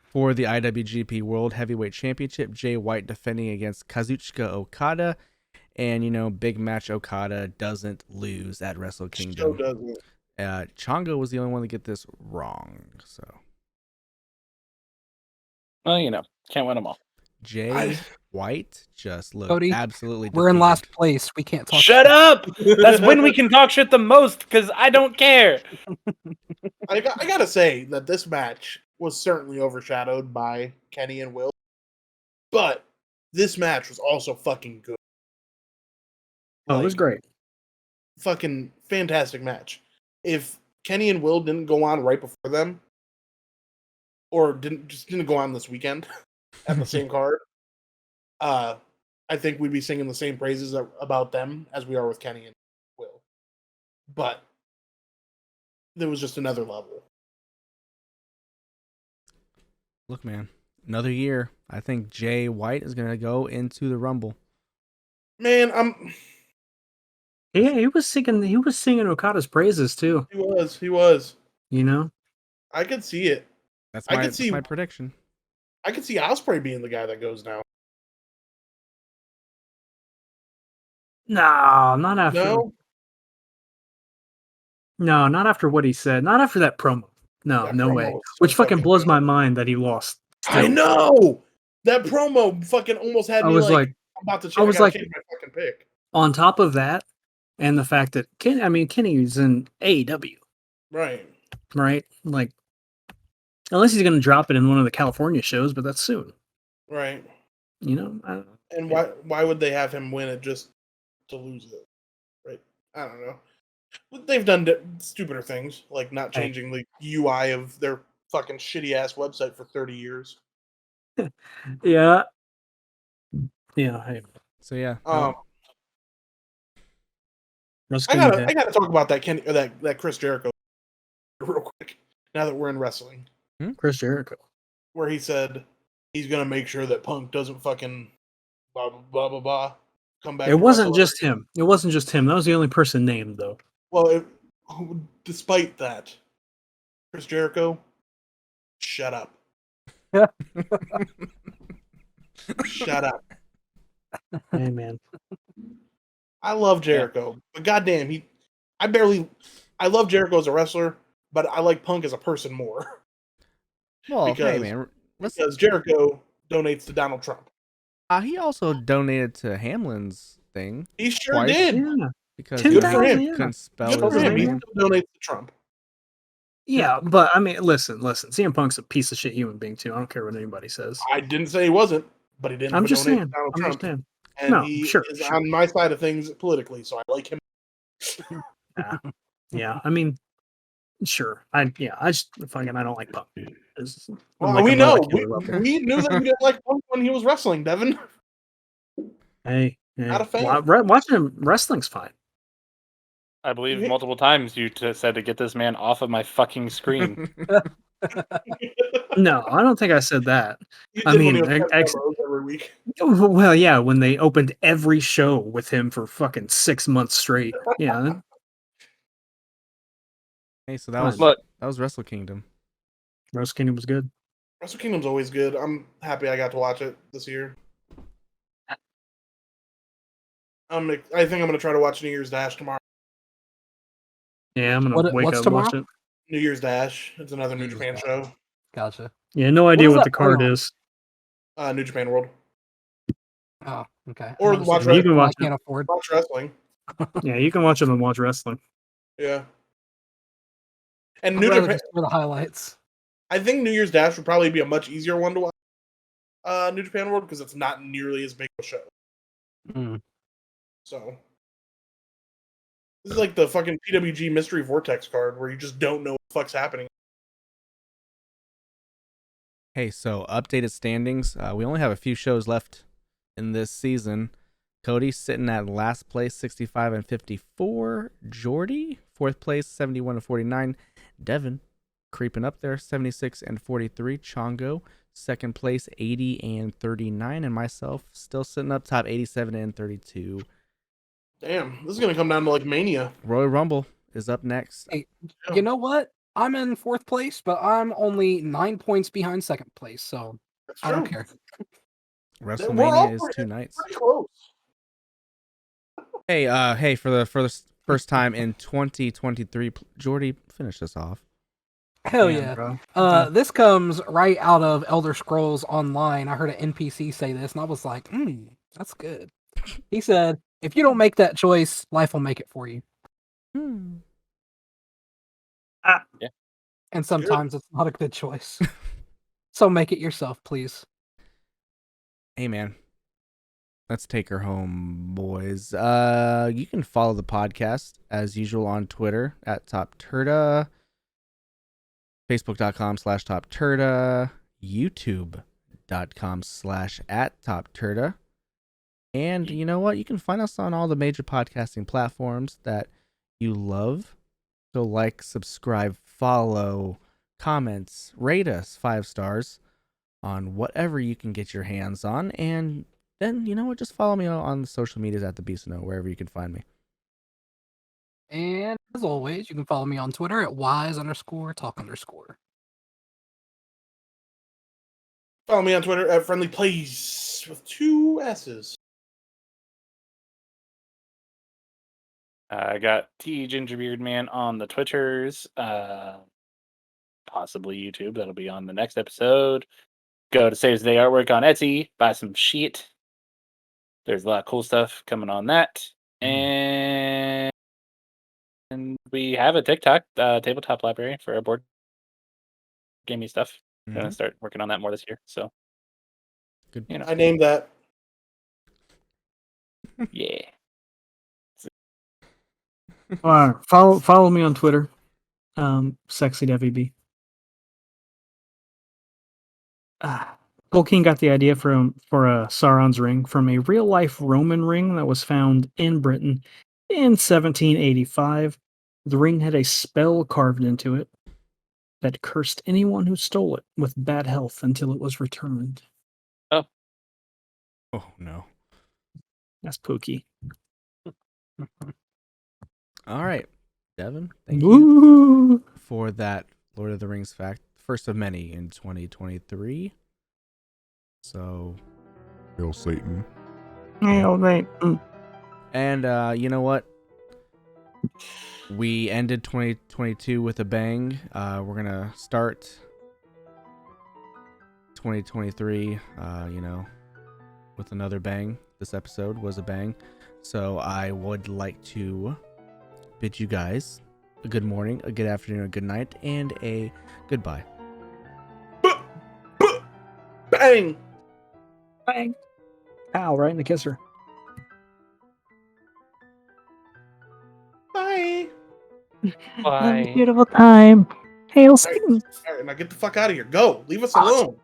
for the IWGP World Heavyweight Championship. Jay White defending against Kazuchika Okada, and big match. Okada doesn't lose at Wrestle Kingdom. So doesn't. Chongo was the only one to get this wrong. So Well, can't win them all. Jay White just looked Cody, absolutely we're in defeated. last place. We can't talk. Shut up! That's when we can talk shit the most, because I don't care. I gotta say that this match was certainly overshadowed by Kenny and Will, but this match was also fucking good. Oh, it was great. Fucking fantastic match. If Kenny and Will didn't go on right before them, or didn't go on this weekend at the same card, I think we'd be singing the same praises about them as we are with Kenny and Will. But there was just another level. Look, man, another year. I think Jay White is gonna go into the Rumble. Man, Yeah, he was singing Okada's praises too. He was. I could see it. That's I my could see- my prediction. I could see Ospreay being the guy that goes now. No, not after. No, No, not after what he said. Not after that promo. No, That no promo way. was so Which fucking fucking blows good. my mind that he lost. I still. know that promo fucking almost had I me was like, like, I'm about to change. I was gotta like- change my fucking pick. on top of that, and the fact that Kenny's in AEW, Right. right? Like, unless he's gonna drop it in one of the California shows, but that's soon. Right. I- And why would they have him win it just to lose it? Right. I don't know. They've done stupider things, like not Hey. changing the UI of their fucking shitty ass website for 30 years. yeah, yeah. Hey, So yeah, Russ I Kingdom. gotta talk about that Kenny or that Chris Jericho real quick. Now that we're in wrestling, Chris Jericho. where he said he's gonna make sure that Punk doesn't fucking blah blah blah blah blah come back. It to wasn't wrestle. just him. It wasn't just him. That was the only person named, though. Well, despite that, Chris Jericho, shut up. Shut up. Hey, man. I love Jericho, but goddamn, I love Jericho as a wrestler, but I like Punk as a person more. well, hey because- man, Because Jericho donates to Donald Trump. he also donated to Hamlin's thing He sure Twice? did. Yeah. because 10,000, him. yeah. couldn't spell Good his for him. He name. still donates to Trump. Yeah, but I mean, listen. CM Punk's a piece of shit human being too. I don't care what anybody says. I didn't say he wasn't, but he didn't I'm just donate saying. to Donald I'm Trump. just saying. And No, he sure, is sure. on my side of things politically, so I like him. Yeah, I mean, sure. I just fucking I don't like Punk. Well, we know. We knew that you didn't like Punk when he was wrestling, Devin. Hey, Not a fan. Watching him wrestling's fine. I believe multiple times you said to get this man off of my fucking screen. No, I don't think I said that. You I did when mean, he was promos every week. Well, yeah, when they opened every show with him for fucking 6 months straight. Yeah. Hey, so that was Look, Wrestle Kingdom. Wrestle Kingdom was good. Wrestle Kingdom's always good. I'm happy I got to watch it this year. I think I'm gonna try to watch New Year's Dash tomorrow. Yeah, I'm gonna wake what's up and watch tomorrow? it. New Year's Dash. It's another New New Year's Japan Dash. show. Gotcha. Yeah, no idea does what that the play card on? is. New Japan World. Oh, okay. Or Another watch You subscription can I watch it. can't afford. Watch wrestling. Yeah, you can watch it and watch wrestling. Yeah. And I'd New rather Japan. just for the highlights. I think New Year's Dash would probably be a much easier one to watch. New Japan World because it's not nearly as big of a show. Mm. So this is like the fucking PWG Mystery Vortex card where you just don't know what the fuck's happening. Hey, so updated standings. We only have a few shows left in this season. Cody sitting at last place, 65 and 54. Jordi, fourth place, 71 and 49. Devin, creeping up there, 76 and 43. Chongo, second place, 80 and 39. And myself, still sitting up top, 87 and 32. Damn, this is gonna come down to like Mania. Royal Rumble is up next. Hey, you know what? I'm in fourth place, but I'm only 9 points behind second place, so That's I don't true. care. We're all WrestleMania is pretty- 2 nights. Pretty close. Hey, for the first time in 2023, Jordi, finish this off. Hell Yeah, yeah. bro. This comes right out of Elder Scrolls Online. I heard an NPC say this, and I was like, that's good. He said, if you don't make that choice, life will make it for you. And sometimes it's not a good choice. So make it yourself, please. Hey, man. Let's take her home, boys. You can follow the podcast as usual on Twitter at TopTerta, Facebook.com/TopTerta, YouTube.com/@TopTerta. And you know what? You can find us on all the major podcasting platforms that you love. So like, subscribe, follow, comments, rate us 5 stars on whatever you can get your hands on. And then, you know what? Just follow me on the social medias at the Beast of No, wherever you can find me. And as always, you can follow me on Twitter at wise_talk_. Follow me on Twitter at friendlyplays with 2 S's. I got T Gingerbeard Man on the Twitters, possibly YouTube. That'll be on the next episode. Go to Saves the Day Artwork on Etsy. Buy some shit. There's a lot of cool stuff coming on that. And we have a TikTok tabletop library for our board gaming stuff. Gonna start working on that more this year. So Good. You know. I named that. Yeah. All right, follow me on Twitter, sexy WB. Tolkien got the idea for a Sauron's ring from a real life Roman ring that was found in Britain in 1785. The ring had a spell carved into it that cursed anyone who stole it with bad health until it was returned. Oh. Oh, no. That's pooky. All right, Devin, thank you Woo! for that Lord of the Rings fact. First of many in 2023. So, Hail Satan. Hail mate. and you know what? We ended 2022 with a bang. We're gonna start 2023, with another bang. This episode was a bang. So I would like to bid you guys a good morning, a good afternoon, a good night, and a goodbye. Bang! Bang. Ow, right in the kisser. Bye! Bye. Beautiful time. Hail Satan. Alright, now get the fuck out of here. Go! Leave us alone!